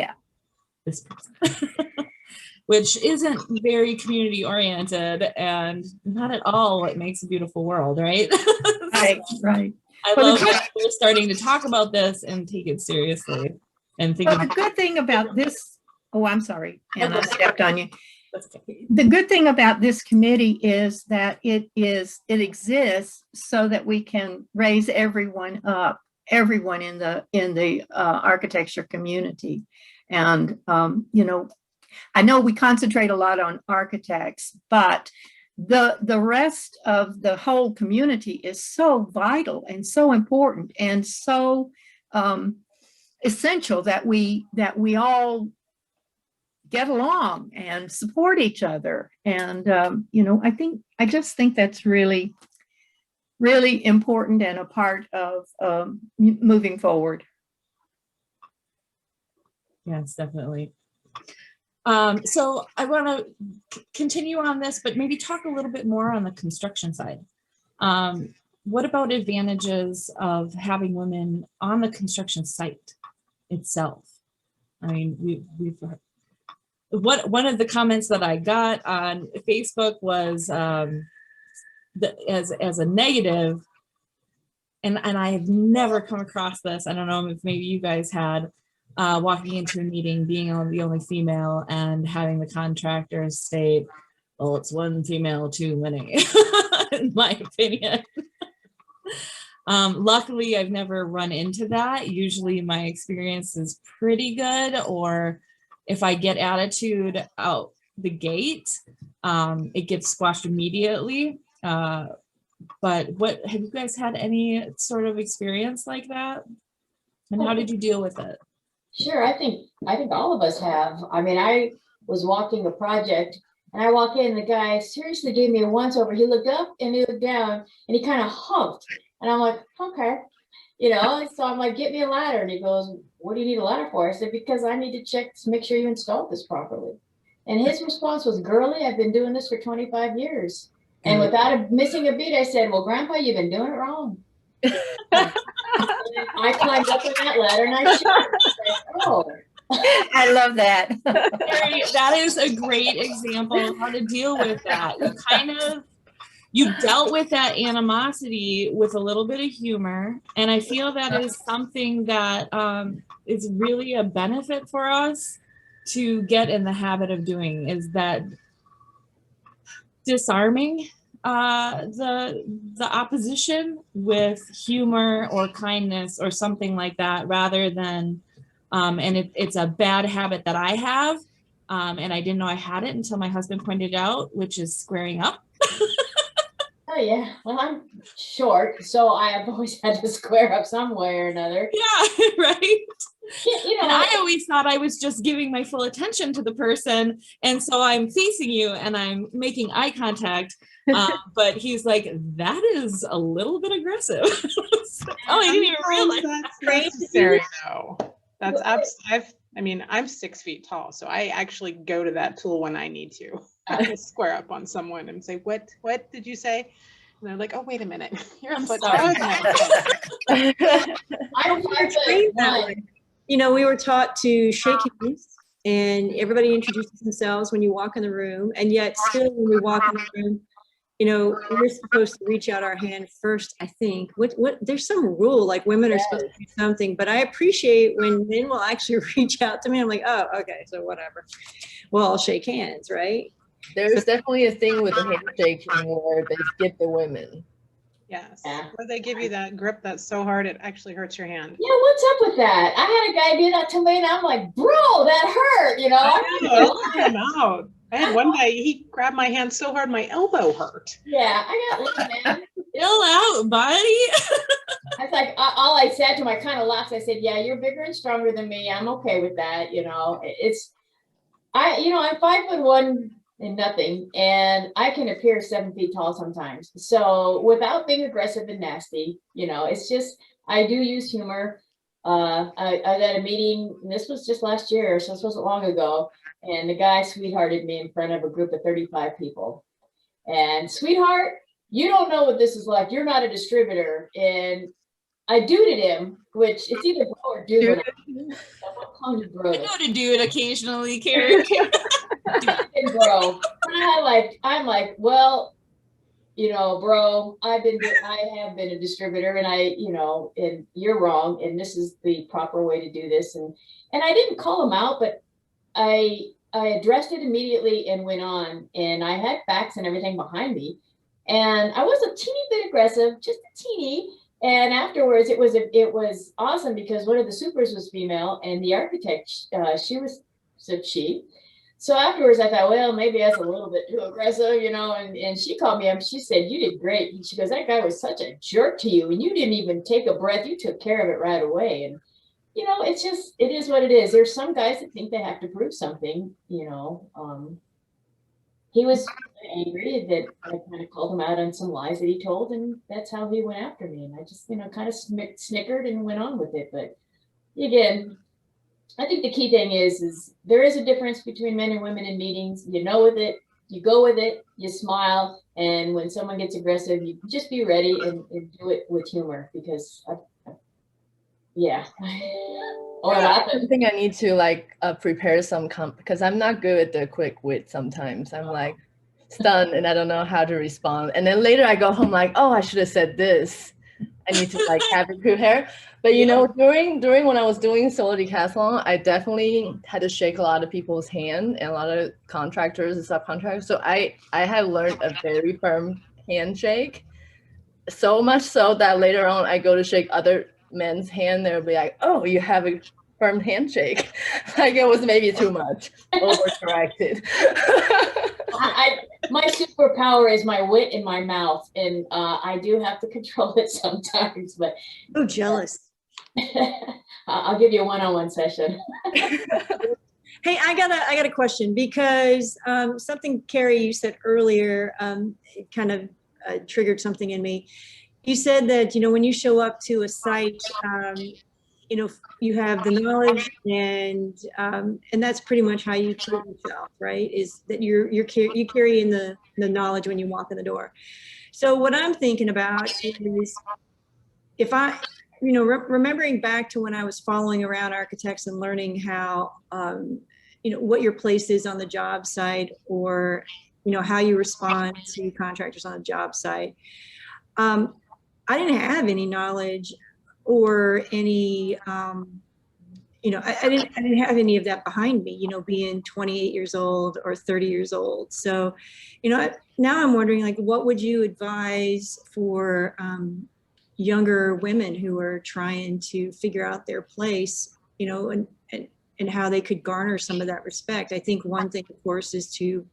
A: this person. Which isn't very community oriented and not at all what makes a beautiful world, right?
B: Right.
A: I love that we're starting to talk about this and take it seriously and think.
B: Well, the good thing about this, oh, I'm sorry, Anna, I stepped on you.
A: That's okay.
B: The good thing about this committee is that it exists so that we can raise everyone up, everyone in the architecture community. And, you know, I know we concentrate a lot on architects, but the rest of the whole community is so vital and so important and so essential that we all get along and support each other. And, you know, I just think that's really, really important and a part of moving forward.
A: Yes, definitely. So I want to continue on this, but maybe talk a little bit more on the construction side. What about advantages of having women on the construction site itself? I mean, one of the comments that I got on Facebook was as a negative, and I have never come across this. I don't know if maybe you guys had. Walking into a meeting, being the only female, and having the contractors state, well, it's one female too many, in my opinion. Luckily, I've never run into that. Usually my experience is pretty good, or if I get attitude out the gate, it gets squashed immediately. But what have you guys had any sort of experience like that? And how did you deal with it?
D: Sure, I think all of us have. I mean, I was walking a project and I walk in, the guy seriously gave me a once over. He looked up and he looked down and he kind of humped. And I'm like, okay, you know, so I'm like, get me a ladder. And he goes, what do you need a ladder for? I said, because I need to check to make sure you installed this properly. And his response was, girly, I've been doing this for 25 years. And without missing a beat, I said, well, Grandpa, you've been doing it wrong. I climbed up on that ladder and I said, oh.
B: I love that.
A: Carrie, that is a great example of how to deal with that. You dealt with that animosity with a little bit of humor. And I feel that is something that is really a benefit for us to get in the habit of doing, is that disarming the opposition with humor or kindness or something like that, rather than and it's a bad habit that I have, and I didn't know I had it until my husband pointed it out, which is squaring up.
D: Oh yeah, well, I'm short, so I have always had to square up some way or another.
A: Yeah, right.
D: You know,
A: And I always thought I was just giving my full attention to the person, and so I'm facing you and I'm making eye contact, but he's like, that is a little bit aggressive. Oh, I didn't even realize
F: that's necessary though. I mean, I'm 6 feet tall, so I actually go to that tool when I need to. I can square up on someone and say, what did you say? And they're like, oh, wait a minute. You're a foot
A: sorry.
D: I'm
C: trained that way. You know, we were taught to shake hands and everybody introduces themselves when you walk in the room. And yet still when we walk in the room, you know, we're supposed to reach out our hand first, I think. What there's some rule, like women are supposed to do something, but I appreciate when men will actually reach out to me. I'm like, oh, okay, so whatever. Well, I'll shake hands, right?
G: There's definitely a thing with the handshaking where they skip the women.
F: Yes. Or they give you that grip that's so hard it actually hurts your hand.
D: Yeah, what's up with that? I had a guy do that to me and I'm like, bro, that hurt, you know?
F: I know. I had one guy, he grabbed my hand so hard my elbow hurt.
D: Yeah, I got one, man.
A: Chill out, buddy.
D: I was like, all I said to him, I kind of laughed. I said, yeah, you're bigger and stronger than me. I'm okay with that. You know, I'm 5'1" and nothing, and I can appear 7 feet tall sometimes. So without being aggressive and nasty, you know, it's just, I do use humor. I was at a meeting, and this was just last year, so this wasn't long ago. And the guy sweethearted me in front of a group of 35 people. And sweetheart, you don't know what this is like. You're not a distributor. And I duded him, which it's either bro or dude.
A: I go to dude occasionally, Carrie.
D: Bro. I'm like, well, you know, bro, I have been a distributor, and and you're wrong, and this is the proper way to do this. And I didn't call him out, but I I addressed it immediately and went on, and I had facts and everything behind me. And I was a teeny bit aggressive, just a teeny. And afterwards, it was awesome because one of the supers was female, and the architect, she. So afterwards, I thought, well, maybe that's a little bit too aggressive, you know. And she called me up. She said, "You did great." She goes, "That guy was such a jerk to you, and you didn't even take a breath. You took care of it right away." And you know, it is what it is. There's some guys that think they have to prove something, you know. He was angry that I kind of called him out on some lies that he told, and that's how he went after me. And I just, you know, kind of snickered and went on with it. But again, I think the key thing is there is a difference between men and women in meetings. You know with it, you go with it, you smile, and when someone gets aggressive, you just be ready and do it with humor, because yeah. Or
G: I think I need to like prepare some because I'm not good at the quick wit sometimes. I'm like stunned and I don't know how to respond. And then later I go home like, oh, I should have said this. I need to like have it prepared. But you know, during when I was doing solo decathlon, I definitely had to shake a lot of people's hand and a lot of contractors and subcontractors. So I had learned a very firm handshake. So much so that later on I go to shake other men's hand, they'll be like, oh, you have a firm handshake. Like it was maybe too much, overcorrected.
D: My superpower is my wit in my mouth, and I do have to control it sometimes, but
C: Oh, jealous.
D: I'll give you a one-on-one session.
C: Hey, I got a question, because something, Carrie, you said earlier, it kind of triggered something in me. You said that, you know, when you show up to a site, you know, you have the knowledge, and that's pretty much how you treat yourself, right? Is that you carry in the knowledge when you walk in the door. So what I'm thinking about is, if I, you know, remembering back to when I was following around architects and learning how, you know, what your place is on the job site, or, you know, how you respond to contractors on a job site. I didn't have any knowledge or any, you know, I didn't have any of that behind me, you know, being 28 years old or 30 years old. So, you know, now I'm wondering, like, what would you advise for younger women who are trying to figure out their place, you know, and how they could garner some of that respect? I think one thing, of course, is to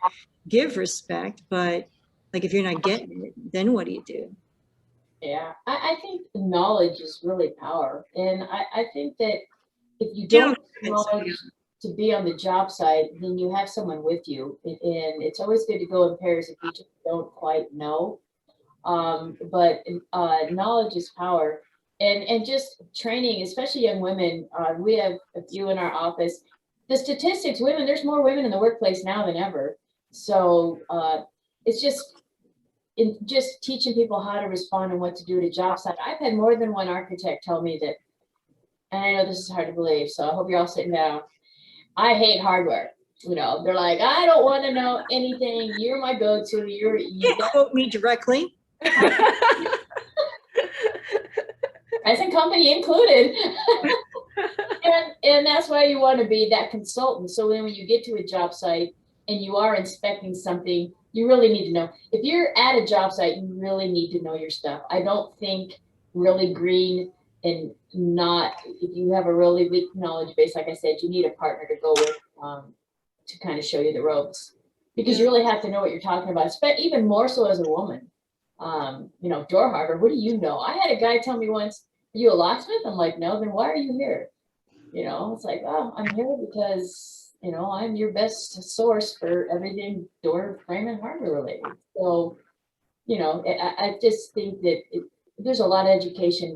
C: give respect, but like, if you're not getting it, then what do you do?
D: Yeah, I think knowledge is really power. And I think that if you don't have knowledge to be on the job site, then you have someone with you. And it's always good to go in pairs if you just don't quite know. But knowledge is power. And just training, especially young women. We have a few in our office. The statistics, women, there's more women in the workplace now than ever. So it's just teaching people how to respond and what to do at a job site. I've had more than one architect tell me that, and I know this is hard to believe, so I hope you're all sitting down. I hate hardware. You know, they're like, I don't want to know anything. You're my go-to. You
C: can't quote me directly.
D: Present company included. and that's why you want to be that consultant. So then when you get to a job site and you are inspecting something, you really need to know. If you're at a job site, you really need to know your stuff. I don't think really green and not, if you have a really weak knowledge base, like I said, you need a partner to go with to kind of show you the ropes, because you really have to know what you're talking about, but even more so as a woman. You know, door harbor, what do you know? I had a guy tell me once, are you a locksmith? I'm like, no, then why are you here? You know, it's like, oh, I'm here because, you know, I'm your best source for everything door frame and hardware related. So, you know, I just think that there's a lot of education.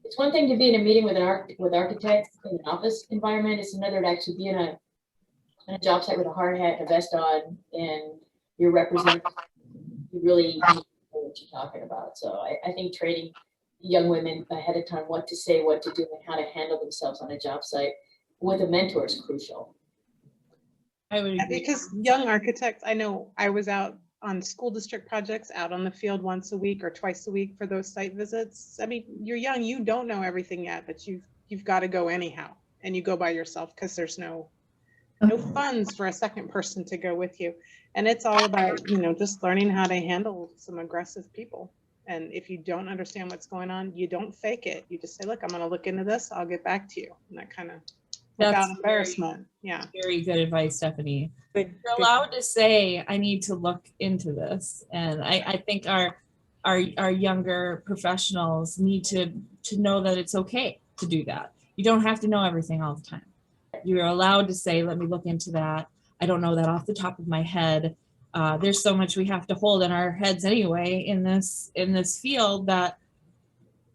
D: It's one thing to be in a meeting with architects in an office environment. It's another to actually be in a job site with a hard hat and a vest on, and you're representing. You really know what you're talking about. So I think training young women ahead of time what to say, what to do, and how to handle themselves on a job site with a mentor is crucial.
A: I would agree.
F: Because young architects, I know I was out on school district projects, out on the field once a week or twice a week for those site visits. I mean, you're young, you don't know everything yet, but you've got to go anyhow, and you go by yourself because there's no no funds for a second person to go with you. And it's all about, just learning how to handle some aggressive people. And if you don't understand what's going on, you don't fake it. You just say, look, I'm going to look into this. I'll get back to you. And that kind of without embarrassment. Yeah.
A: Very good advice, Stephanie.
C: Good,
A: You're
C: good.
A: allowed to say, I need to look into this. And I think our younger professionals need to know that it's okay to do that. You don't have to know everything all the time. You're allowed to say, let me look into that. I don't know that off the top of my head. There's so much we have to hold in our heads anyway in this field that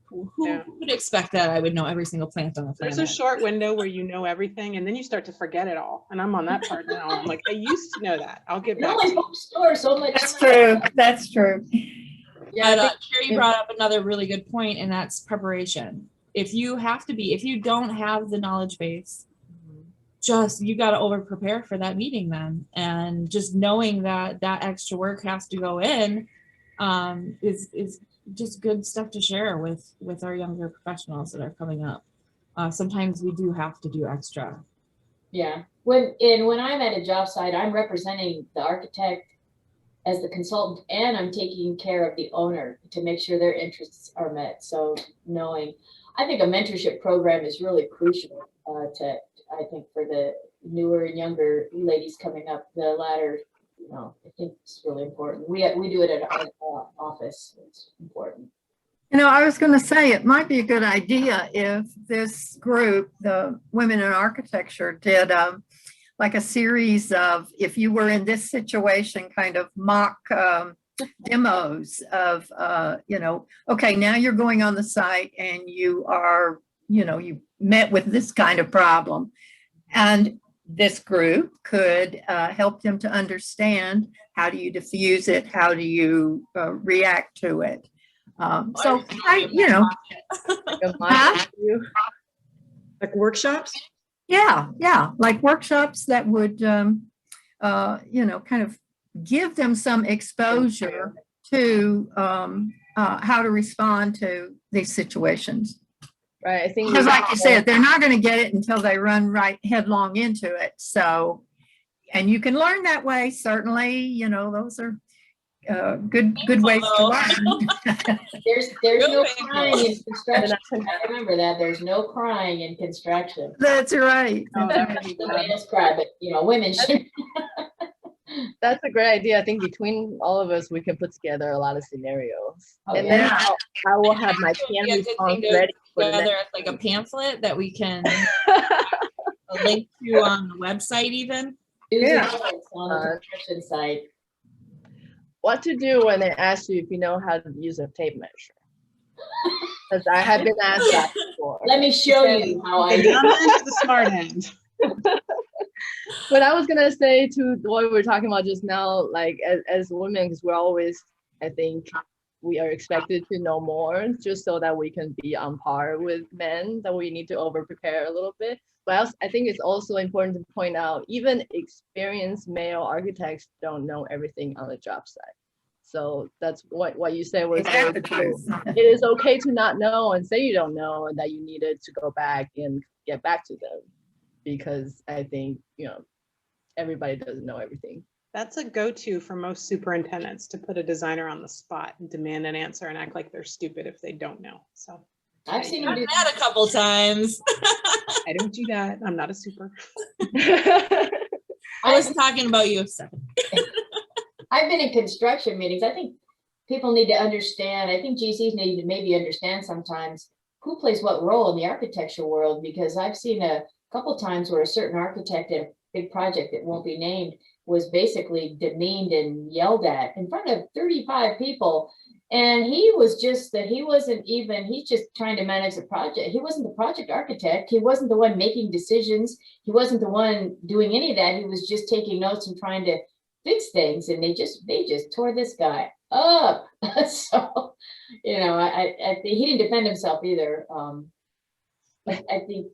A: who would expect that I would know every single plant on the planet?
F: There's a short window where you know everything and then you start to forget it all. And I'm on that part now. I'm like, I used to know that. I'll get back to you.
D: Store so much.
B: That's true. That's true.
G: Yeah,
A: But
G: I think
A: Carrie brought up another really good point, and that's preparation. If you don't have the knowledge base, you got to over prepare for that meeting then. And just knowing that extra work has to go in is just good stuff to share with our younger professionals that are coming up. Sometimes we do have to do extra.
D: Yeah, when I'm at a job site, I'm representing the architect as the consultant, and I'm taking care of the owner to make sure their interests are met. So I think a mentorship program is really crucial I think for the newer and younger ladies coming up the ladder. I think it's really important. We do it at our office. It's important.
B: I was going to say it might be a good idea if this group, the Women in Architecture, did like a series of, if you were in this situation, kind of mock demos of, okay, now you're going on the site and you are, you met with this kind of problem. And this group could help them to understand, how do you diffuse it? How do you react to it? So
C: Like workshops?
B: Yeah, like workshops that would, kind of give them some exposure to how to respond to these situations.
G: right. I think
B: Because like you said, they're not going to get it until they run right headlong into it. So, and you can learn that way, certainly, those are good ways to learn.
D: There's no crying in construction. I remember that. There's no crying in construction.
B: That's right.
F: Oh, that would be
D: The
F: good.
D: man is cry, but women should.
G: that's a great idea. I think between all of us, we can put together a lot of scenarios.
D: Oh,
G: and
D: yeah.
G: then I will have my
A: It would be
G: can
A: a good thing
G: response
A: to
G: ready for the
A: Together
G: next.
A: as like a pamphlet that we can link to on the website even.
B: Yeah.
D: On the construction site.
G: What to do when they ask you if you know how to use a tape measure? Because I have been asked that before.
D: Let me show you how I
F: Okay,
D: do.
F: now I'm into the smart end.
G: But I was gonna say to what we were talking about just now, like as women, because we're always, I think, we are expected to know more just so that we can be on par with men, that we need to over prepare a little bit. But I think it's also important to point out, even experienced male architects don't know everything on the job site. So that's what you said was
B: That's the truth.
G: it is okay to not know and say you don't know and that you needed to go back and get back to them, because I think, everybody doesn't know everything.
F: That's a go-to for most superintendents, to put a designer on the spot and demand an answer and act like they're stupid if they don't know. So
D: I've seen them
A: I've
D: do
A: done that a couple times.
F: I don't do that. I'm not a super.
A: I was talking about you, Stephanie.
D: I've been in construction meetings. I think people need to understand, I think GCs need to maybe understand sometimes who plays what role in the architecture world, because I've seen a couple times where a certain architect in a big project that won't be named was basically demeaned and yelled at in front of 35 people. And he was just that he's just trying to manage the project. He wasn't the project architect. He wasn't the one making decisions. He wasn't the one doing any of that. He was just taking notes and trying to fix things. And they just tore this guy up. So, I think he didn't defend himself either. I think,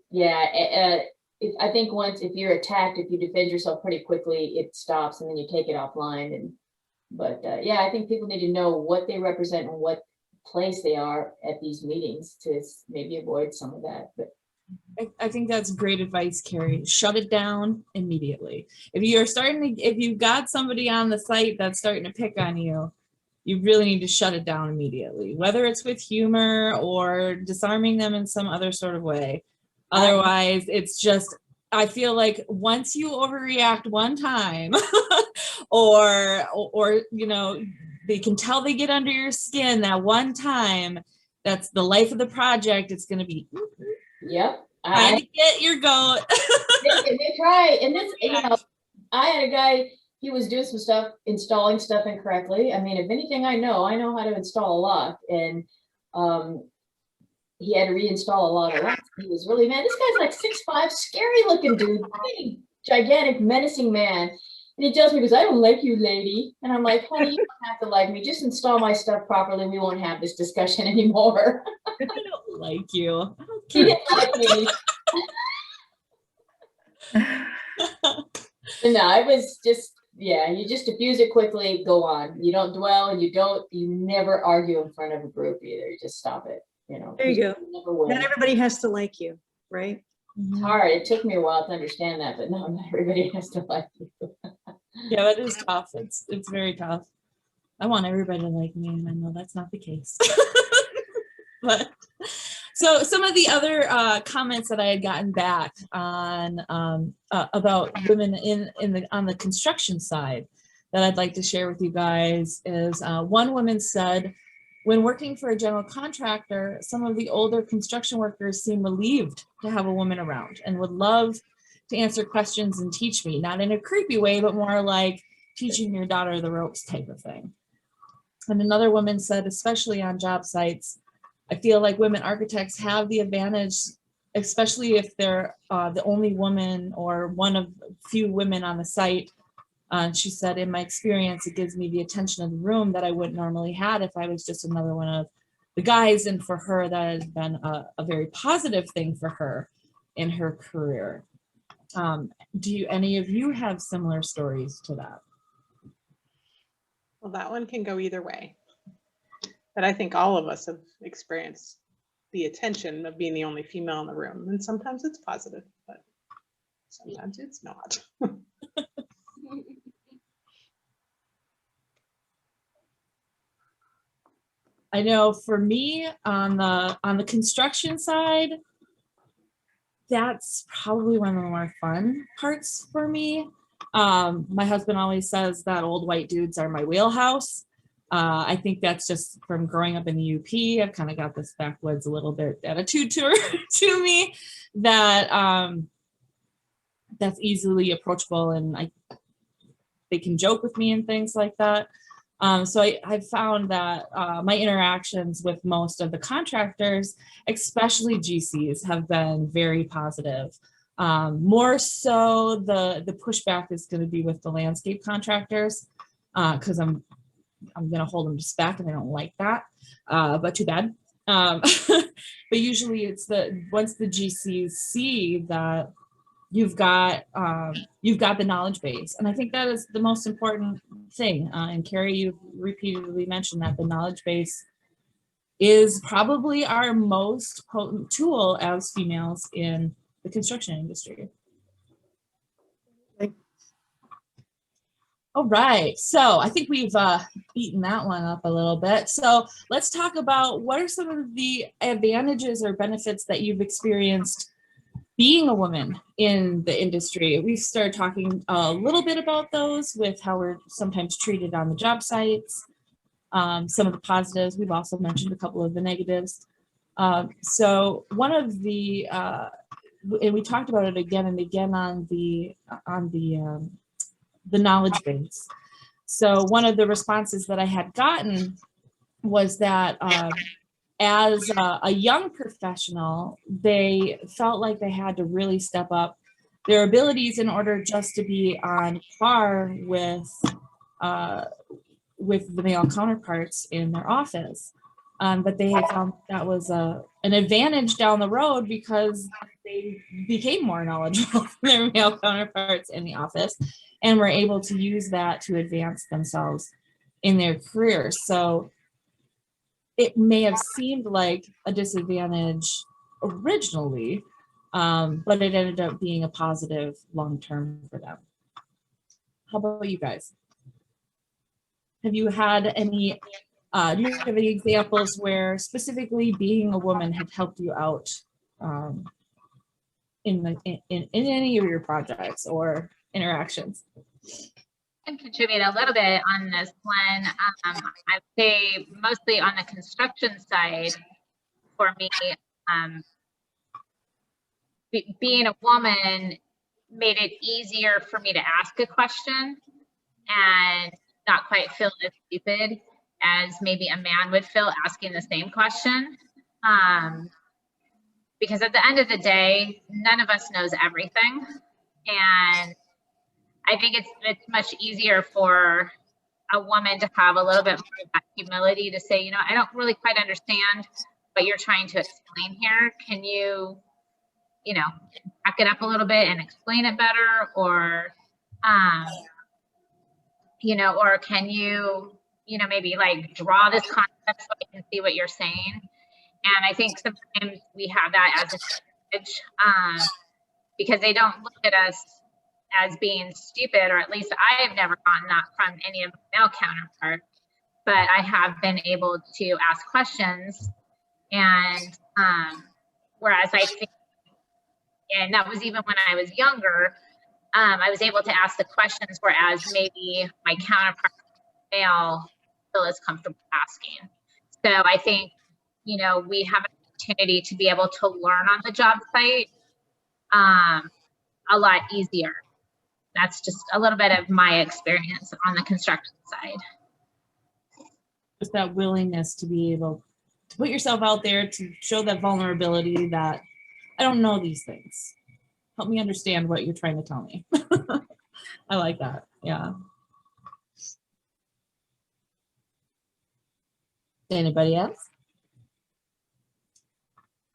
D: I think if you're attacked, if you defend yourself pretty quickly, it stops and then you take it offline. But I think people need to know what they represent and what place they are at these meetings to maybe avoid some of that. But
A: I think that's great advice, Carrie. Shut it down immediately. If you've got somebody on the site that's starting to pick on you, you really need to shut it down immediately, whether it's with humor or disarming them in some other sort of way. Otherwise, it's just, I feel like once you overreact one time or, you know, they can tell they get under your skin that one time, that's the life of the project. It's going to be,
D: Yep.
A: I get your goat.
D: They try, and this, you know, I had a guy, he was doing some stuff, installing stuff incorrectly. I mean, if anything I know how to install a lock, and he had to reinstall a lot of locks. He was really mad. This guy's like 6'5", scary looking dude, big, gigantic, menacing man. And he tells me, because I don't like you, lady. And I'm like, honey, you don't have to like me. Just install my stuff properly. We won't have this discussion anymore.
A: I don't like you.
D: He didn't like me. No, I was just, yeah, you just diffuse it quickly, go on. You don't dwell, and you never argue in front of a group either. You just stop it, you know.
C: There you go.
D: Never win.
C: Not everybody has to like you, right?
D: It's hard. It took me a while to understand that, but no, not everybody has to like you.
A: Yeah, that is tough. It's very tough. I want everybody to like me, and I know that's not the case. But so some of the other comments that I had gotten back on about women on the construction side that I'd like to share with you guys is one woman said, when working for a general contractor, some of the older construction workers seem relieved to have a woman around and would love to answer questions and teach me, not in a creepy way, but more like teaching your daughter the ropes type of thing. And another woman said, especially on job sites, I feel like women architects have the advantage, especially if they're the only woman or one of few women on the site. She said, in my experience, it gives me the attention of the room that I wouldn't normally have if I was just another one of the guys. And for her, that has been a very positive thing for her in her career. Do any of you have similar stories to that?
F: Well, that one can go either way. But I think all of us have experienced the attention of being the only female in the room. And sometimes it's positive, but sometimes it's not.
A: I know for me on the construction side, that's probably one of the more fun parts for me. My husband always says that old white dudes are my wheelhouse. I think that's just from growing up in the UP. I've kind of got this backwoods a little bit attitude to me that that's easily approachable, and they can joke with me and things like that. So I've found that my interactions with most of the contractors, especially GCs, have been very positive. More so the pushback is going to be with the landscape contractors, because I'm going to hold them to spec and I don't like that, but too bad. But usually it's once the GCs see that you've got the knowledge base. And I think that is the most important thing. And Carrie, you've repeatedly mentioned that the knowledge base is probably our most potent tool as females in the construction industry. All right, so I think we've beaten that one up a little bit. So let's talk about what are some of the advantages or benefits that you've experienced being a woman in the industry. We've started talking a little bit about those with how we're sometimes treated on the job sites, some of the positives. We've also mentioned a couple of the negatives. So one of the, and we talked about it again and again on the knowledge base. So one of the responses that I had gotten was that as a young professional, they felt like they had to really step up their abilities in order just to be on par with the male counterparts in their office. But they had found that was an advantage down the road because they became more knowledgeable than their male counterparts in the office and were able to use that to advance themselves in their careers. So it may have seemed like a disadvantage originally, but it ended up being a positive long-term for them. How about you guys? Have you had any, do you have any examples where specifically being a woman had helped you out in any of your projects or interactions?
E: I can contribute a little bit on this one. I'd say mostly on the construction side for me, being a woman made it easier for me to ask a question and not quite feel as stupid as maybe a man would feel asking the same question. Because at the end of the day, none of us knows everything. And I think it's much easier for a woman to have a little bit more of that humility to say, you know, I don't really quite understand what you're trying to explain here. Can you, you know, back it up a little bit and explain it better? Or, you know, or can you, you know, maybe like draw this concept so I can see what you're saying? And I think sometimes we have that as a message because they don't look at us as being stupid, or at least I have never gotten that from any of my male counterparts, but I have been able to ask questions. And whereas I think, and that was even when I was younger, I was able to ask the questions, whereas maybe my counterpart male still is comfortable asking. So I think, you know, we have an opportunity to be able to learn on the job site a lot easier. That's just a little bit of my experience on the construction side.
A: Just that willingness to be able to put yourself out there, to show that vulnerability that I don't know these things. Help me understand what you're trying to tell me. I like that. Yeah. Anybody else?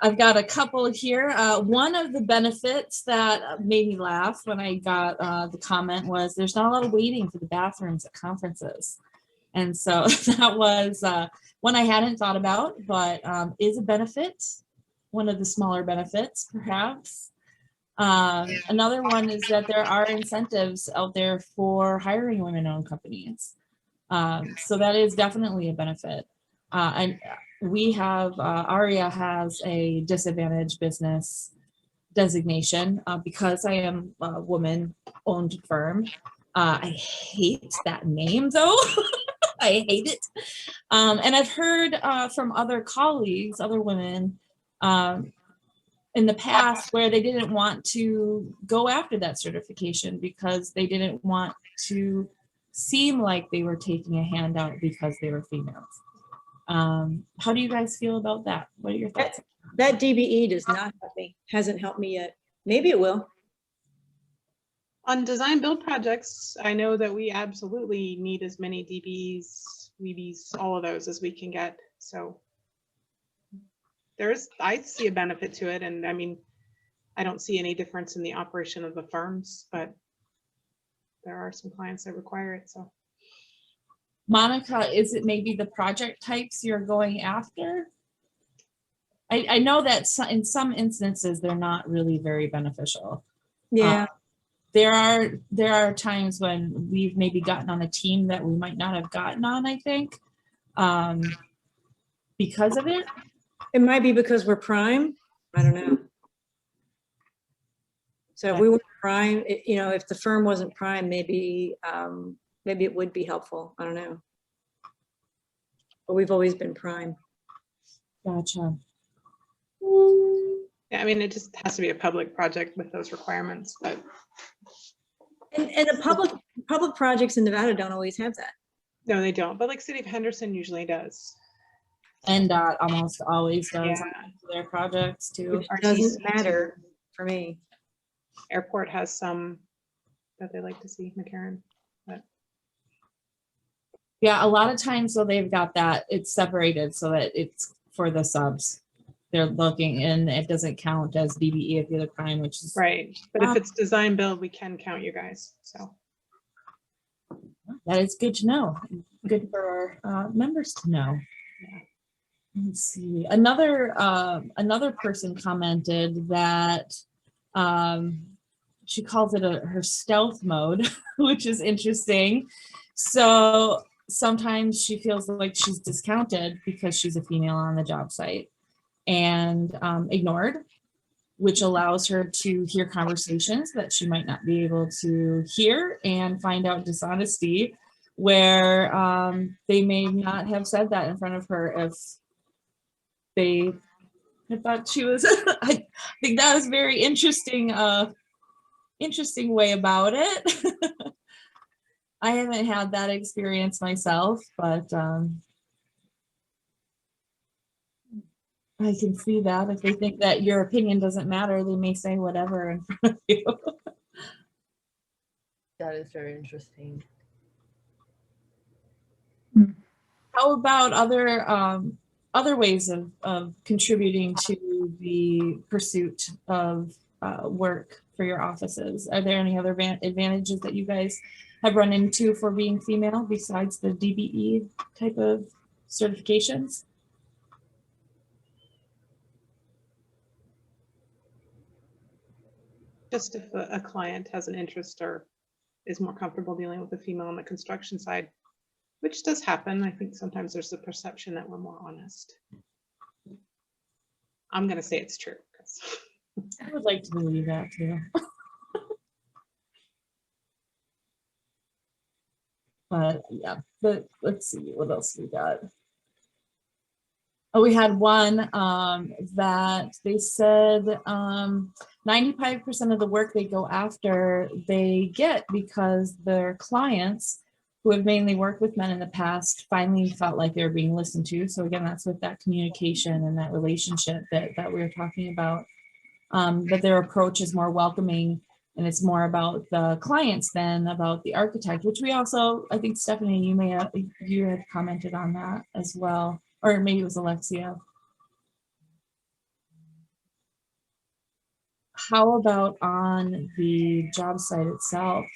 A: I've got a couple here. One of the benefits that made me laugh when I got the comment was there's not a lot of waiting for the bathrooms at conferences. And so that was one I hadn't thought about, but is a benefit, one of the smaller benefits, perhaps. Another one is that there are incentives out there for hiring women-owned companies. So that is definitely a benefit. And we have, ARIA has a disadvantaged business designation because I am a woman-owned firm. I hate that name though. I hate it. And I've heard from other colleagues, other women in the past where they didn't want to go after that certification because they didn't want to seem like they were taking a handout because they were females. How do you guys feel about that? What are your thoughts?
C: That DBE does not help me, hasn't helped me yet. Maybe it will.
F: On design build projects, I know that we absolutely need as many DBs, WEBs, all of those as we can get. So I see a benefit to it. And I mean, I don't see any difference in the operation of the firms, but there are some clients that require it, so.
A: Monica, is it maybe the project types you're going after? I know that in some instances, they're not really very beneficial.
C: Yeah.
A: There are times when we've maybe gotten on a team that we might not have gotten on, I think, because of it.
C: It might be because we're prime. I don't know. So if we were prime, you know, if the firm wasn't prime, maybe maybe it would be helpful. I don't know. But we've always been prime.
A: Gotcha.
F: Yeah, I mean, it just has to be a public project with those requirements, but.
C: And the public projects in Nevada don't always have that.
F: No, they don't. But like City of Henderson usually does.
A: And almost always does
F: Yeah.
A: their projects too.
C: Which doesn't matter for me.
F: Airport has some that they like to see, McCarran. But.
A: Yeah, a lot of times, so they've got that, it's separated so that it's for the subs. They're looking and it doesn't count as DBE at the other prime, which is
F: Right. But if it's design build, we can count you guys. So
A: that is good to know. Good for our members to know.
F: Yeah.
A: Let's see. Another person commented that She calls it her stealth mode, which is interesting. So sometimes she feels like she's discounted because she's a female on the job site and ignored, which allows her to hear conversations that she might not be able to hear and find out dishonesty where they may not have said that in front of her if they had thought she was. I think that was very interesting. Interesting way about it. I haven't had that experience myself, but I can see that if they think that your opinion doesn't matter, they may say whatever in front of you.
G: That is very interesting.
A: How about other ways of contributing to the pursuit of work for your offices? Are there any other advantages that you guys have run into for being female besides the DBE type of certifications?
F: Just if a client has an interest or is more comfortable dealing with a female on the construction side, which does happen. I think sometimes there's the perception that we're more honest. I'm going to say it's true.
A: I would like to believe that too. But yeah, but let's see what else we got. Oh, we had one that they said 95% of the work they go after they get because their clients who have mainly worked with men in the past finally felt like they were being listened to. So again, that's with that communication and that relationship that we were talking about. That their approach is more welcoming and it's more about the clients than about the architect, which we also, I think Stephanie, you had commented on that as well, or maybe it was Alexia. How about on the job site itself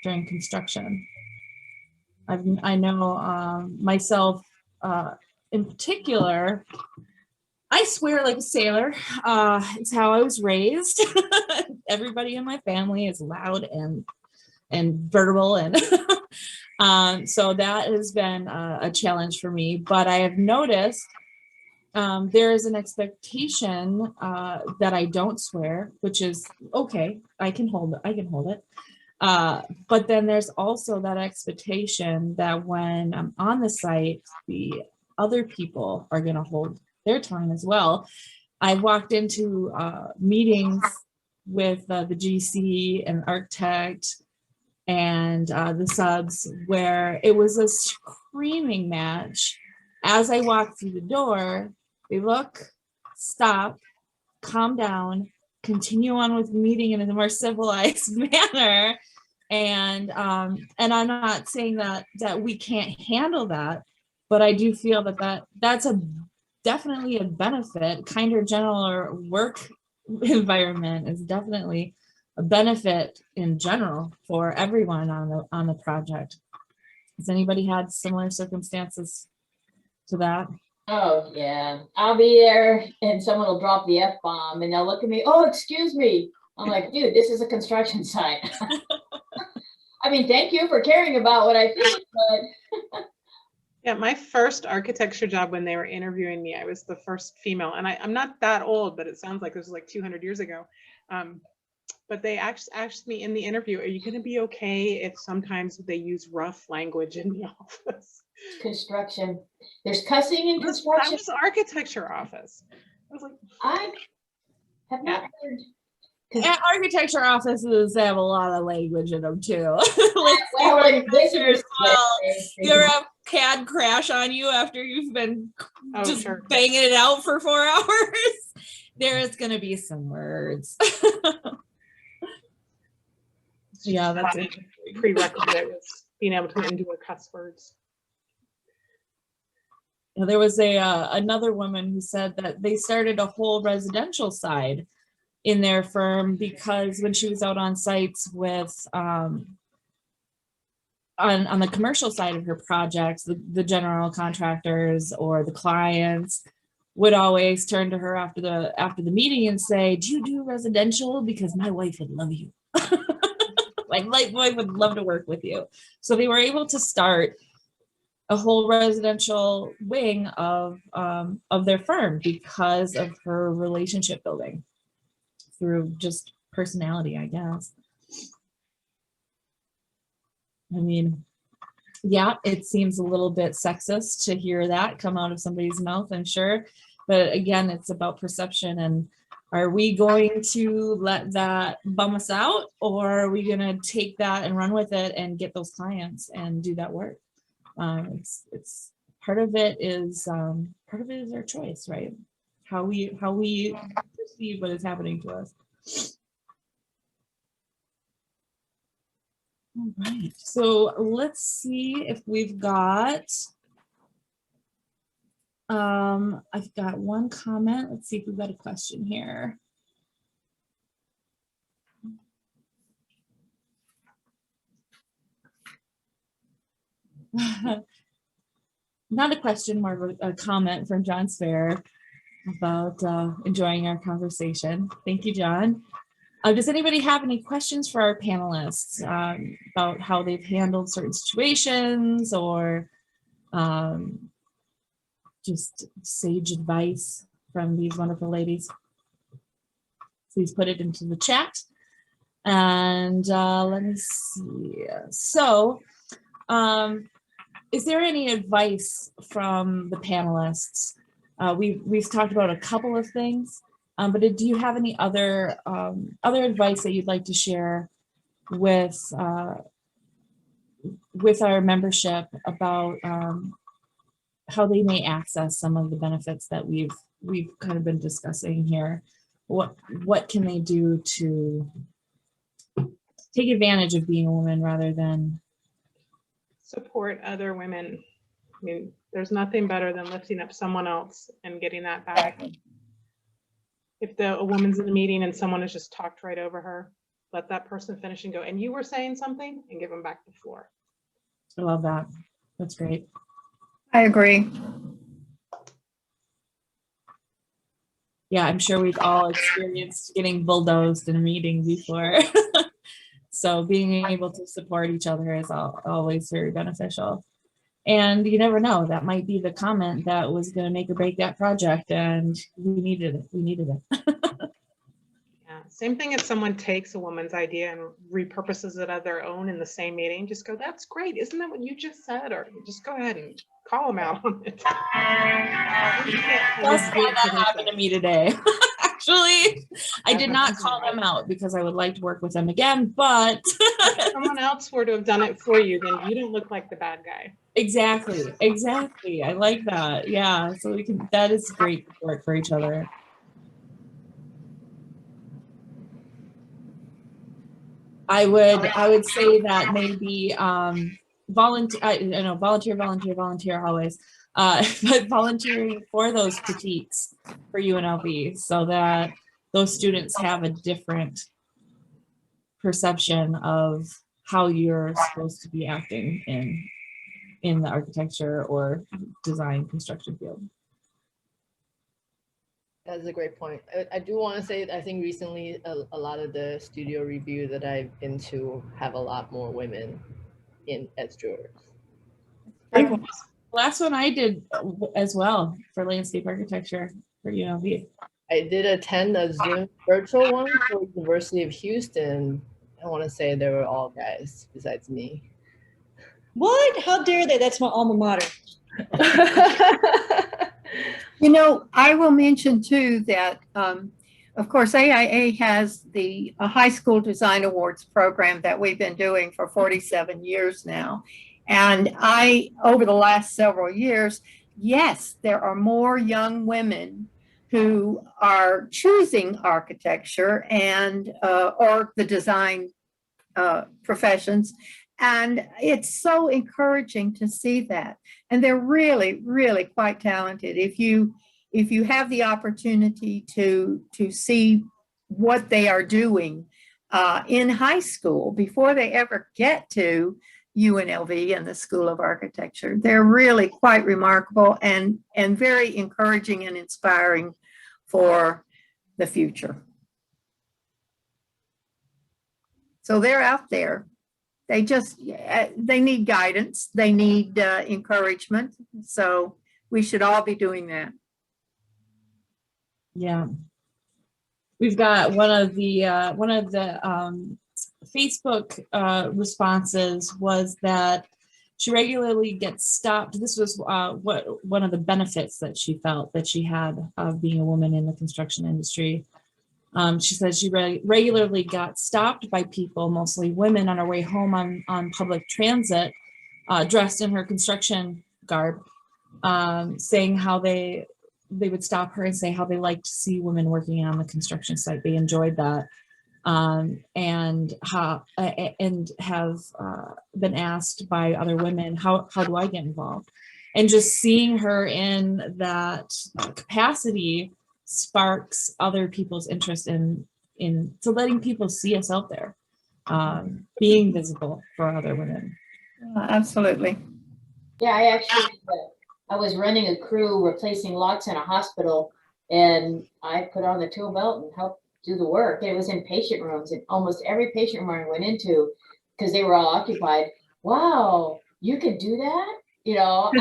A: during construction? I know myself in particular, I swear like a sailor. It's how I was raised. Everybody in my family is loud and verbal, and so that has been a challenge for me. But I have noticed there is an expectation that I don't swear, which is okay. I can hold it. But then there's also that expectation that when I'm on the site, the other people are going to hold their tongue as well. I walked into meetings with the GC and architect and the subs where it was a screaming match. As I walked through the door, they look, stop, calm down, continue on with the meeting in a more civilized manner. And I'm not saying that we can't handle that, but I do feel that's definitely a benefit. Kinder, gentler work environment is definitely a benefit in general for everyone on the project. Has anybody had similar circumstances to that?
D: Oh yeah, I'll be there and someone will drop the F-bomb and they'll look at me, oh, excuse me. I'm like, dude, this is a construction site. I mean, thank you for caring about what I think, but
F: yeah, my first architecture job when they were interviewing me, I was the first female, and I'm not that old, but it sounds like this was like 200 years ago. But they asked me in the interview, are you going to be okay if sometimes they use rough language in the office?
D: Construction. There's cussing in construction.
F: That was architecture office. I was like,
D: I have not heard.
A: Architecture offices have a lot of language in them too. You're a CAD crash on you after you've been banging it out for 4 hours. There is going to be some words. Yeah, that's a
F: prerequisite was being able to endure cuss words.
A: There was another woman who said that they started a whole residential side in their firm because when she was out on sites with on the commercial side of her projects, the general contractors or the clients, would always turn to her after the meeting and say, "Do you do residential? Because my wife would love you." My wife would love to work with you. So they were able to start a whole residential wing of their firm because of her relationship building through just personality, I guess. I mean, yeah, it seems a little bit sexist to hear that come out of somebody's mouth, I'm sure. But again, it's about perception. And are we going to let that bum us out, or are we going to take that and run with it and get those clients and do that work? It's part of it is our choice, right? How we perceive what is happening to us. All right, so let's see if we've got, I've got one comment. Let's see if we've got a question here. Not a question, more of a comment from John Spare about enjoying our conversation. Thank you, John. Does anybody have any questions for our panelists about how they've handled certain situations, or just sage advice from these wonderful ladies? Please put it into the chat. And let me see. So, is there any advice from the panelists? We've talked about a couple of things. But do you have any other advice that you'd like to share with our membership about how they may access some of the benefits that we've kind of been discussing here? What can they do to take advantage of being a woman rather than
F: support other women? I mean, there's nothing better than lifting up someone else and getting that back. If a woman's in a meeting and someone has just talked right over her, let that person finish and go, "And you were saying something," and give them back the floor.
A: I love that. That's great.
B: I agree.
A: Yeah, I'm sure we've all experienced getting bulldozed in a meeting before. So being able to support each other is always very beneficial. And you never know, that might be the comment that was going to make or break that project, and we needed it.
F: Yeah. Same thing if someone takes a woman's idea and repurposes it as their own in the same meeting, just go, "That's great. Isn't that what you just said?" Or just go ahead and call them out on it.
A: Just that happened to me today. Actually, I did not call them out because I would like to work with them again, but
F: if someone else were to have done it for you, then you don't look like the bad guy.
A: Exactly. I like that. Yeah, so that is great work for each other. I would say that maybe volunteer. I know volunteer always, but volunteering for those critiques for UNLV so that those students have a different perception of how you're supposed to be acting in the architecture or design construction field.
G: That's a great point. I do want to say, I think recently a lot of the studio review that I've been to have a lot more women as jurors.
A: The last one I did as well for landscape architecture for UNLV.
G: I did attend a Zoom virtual one for University of Houston. I want to say they were all guys besides me.
C: What? How dare they? That's my alma mater.
B: You know, I will mention too that, of course, AIA has the High School Design Awards program that we've been doing for 47 years now. And over the last several years, yes, there are more young women who are choosing architecture and or the design professions. And it's so encouraging to see that. And they're really, really quite talented. If you have the opportunity to see what they are doing in high school before they ever get to UNLV and the School of Architecture. They're really quite remarkable and very encouraging and inspiring for the future. So they're out there. They need guidance. They need encouragement. So we should all be doing that.
A: Yeah. We've got one of the Facebook responses was that she regularly gets stopped. This was one of the benefits that she felt that she had of being a woman in the construction industry. She says she regularly got stopped by people, mostly women, on her way home on public transit, dressed in her construction garb, saying how they would stop her and say how they liked to see women working on the construction site. They enjoyed that, and have been asked by other women, how do I get involved? And just seeing her in that capacity sparks other people's interest in letting people see us out there, being visible for other women.
B: Absolutely.
D: Yeah, I was running a crew replacing locks in a hospital, and I put on the tool belt and helped do the work. And it was in patient rooms, and almost every patient room I went into, because they were all occupied. Wow, you could do that? You know,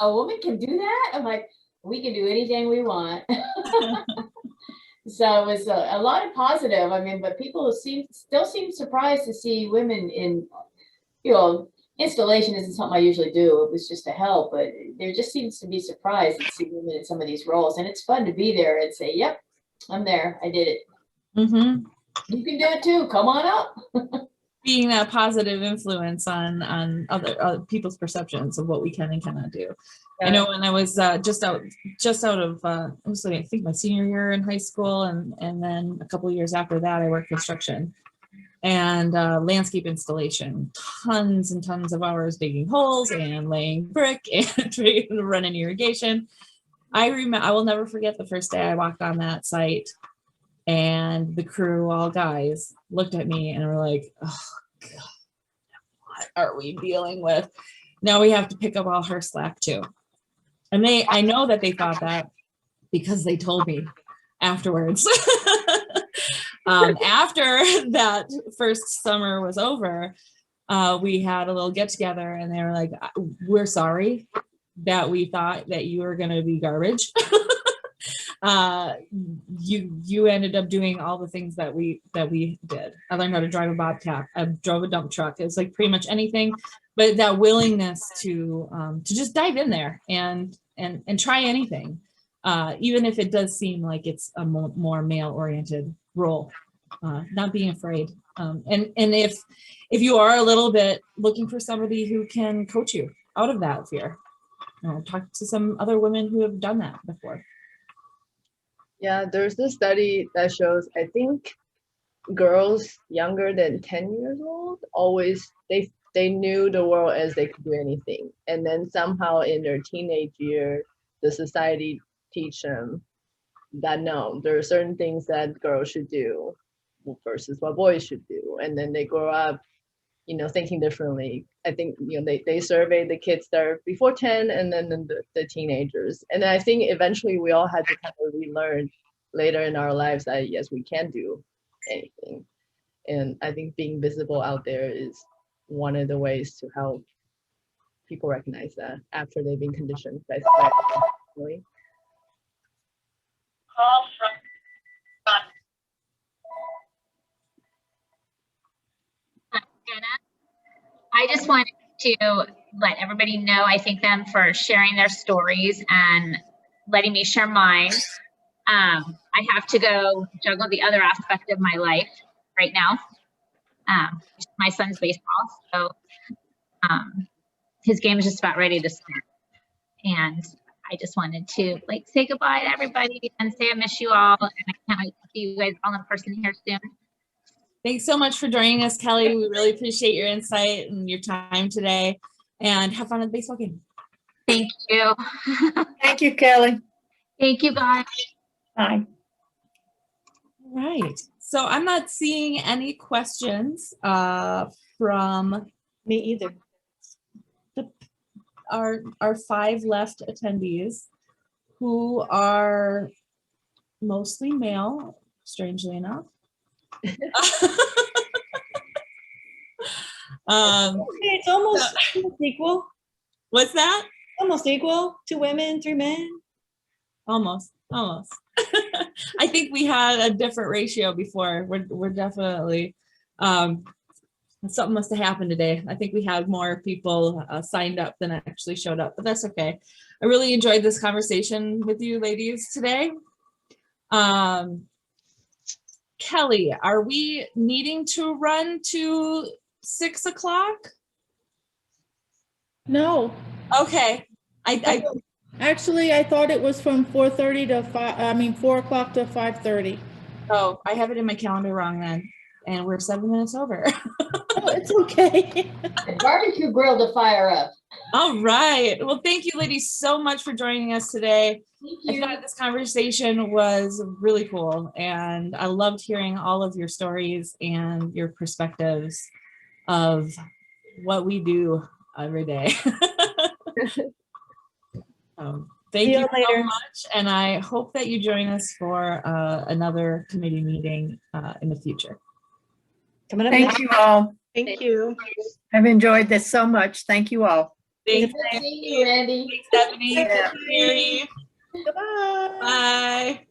D: a woman can do that? I'm like, we can do anything we want. So it was a lot of positive. I mean, but people still seem surprised to see women in, you know, installation isn't something I usually do. It was just to help, but there just seems to be surprised to see women in some of these roles. And it's fun to be there and say, yep, I'm there. I did it. Mm-hmm. You can do it too. Come on up.
A: Being that positive influence on other people's perceptions of what we can and cannot do. I know when I was just out of I think my senior year in high school, and then a couple of years after that, I worked construction and landscape installation, tons and tons of hours digging holes and laying brick and running irrigation. I will never forget the first day I walked on that site, and the crew, all guys, looked at me and were like, "Oh God, what are we dealing with? Now we have to pick up all her slack too." And I know that they thought that because they told me afterwards. After that first summer was over, we had a little get together, and they were like, "We're sorry that we thought that you were going to be garbage. You ended up doing all the things that we did. I learned how to drive a bobcat. I drove a dump truck. It was like pretty much anything, but that willingness to just dive in there and try anything, even if it does seem like it's a more male-oriented role, not being afraid. And if you are a little bit looking for somebody who can coach you out of that fear, talk to some other women who have done that before.
G: Yeah, there's this study that shows, I think girls younger than 10 years old always, they knew the world as they could do anything. And then somehow in their teenage year, the society teach them that no, there are certain things that girls should do versus what boys should do. And then they grow up, thinking differently. I think, they surveyed the kids that are before 10 and then the teenagers. And then I think eventually we all had to kind of relearn later in our lives that yes, we can do anything. And I think being visible out there is one of the ways to help people recognize that after they've been conditioned by society.
E: I just wanted to let everybody know I thank them for sharing their stories and letting me share mine. I have to go juggle the other aspect of my life right now. My son's baseball, so his game is just about ready to start. And I just wanted to say goodbye to everybody and say I miss you all, and I can't wait to see you guys all in person here soon.
A: Thanks so much for joining us, Kelly. We really appreciate your insight and your time today, and have fun at the baseball game.
E: Thank you.
B: Thank you, Kelly.
E: Thank you, bye.
B: Bye.
A: All right. So I'm not seeing any questions from
C: Me either.
A: Our 5 left attendees, who are mostly male, strangely enough.
C: Okay, it's almost equal.
A: What's that?
C: Almost equal. 2 women, 3 men.
A: Almost. I think we had a different ratio before. We're definitely, something must have happened today. I think we had more people signed up than actually showed up, but that's okay. I really enjoyed this conversation with you ladies today. Kelly, are we needing to run to 6 o'clock?
H: No,
A: Okay. I
H: actually, I thought it was from 4:30 to 4 o'clock to 5:30.
A: Oh, I have it in my calendar wrong then, and we're 7 minutes over.
H: Oh, it's okay.
D: The barbecue grill to fire up.
A: All right. Well, thank you ladies so much for joining us today.
D: Thank
A: I
D: you.
A: thought this conversation was really cool, and I loved hearing all of your stories and your perspectives of what we do every day. Thank
C: See you
A: you so
C: later.
A: much, and I hope that you join us for another committee meeting in the future.
C: Coming up
B: Thank
C: next.
B: you all.
F: Thank you.
B: I've enjoyed this so much. Thank you all.
A: Thanks,
D: Good seeing you, Randy.
A: Stephanie.
B: Yeah.
A: Carrie.
H: Goodbye.
A: Bye.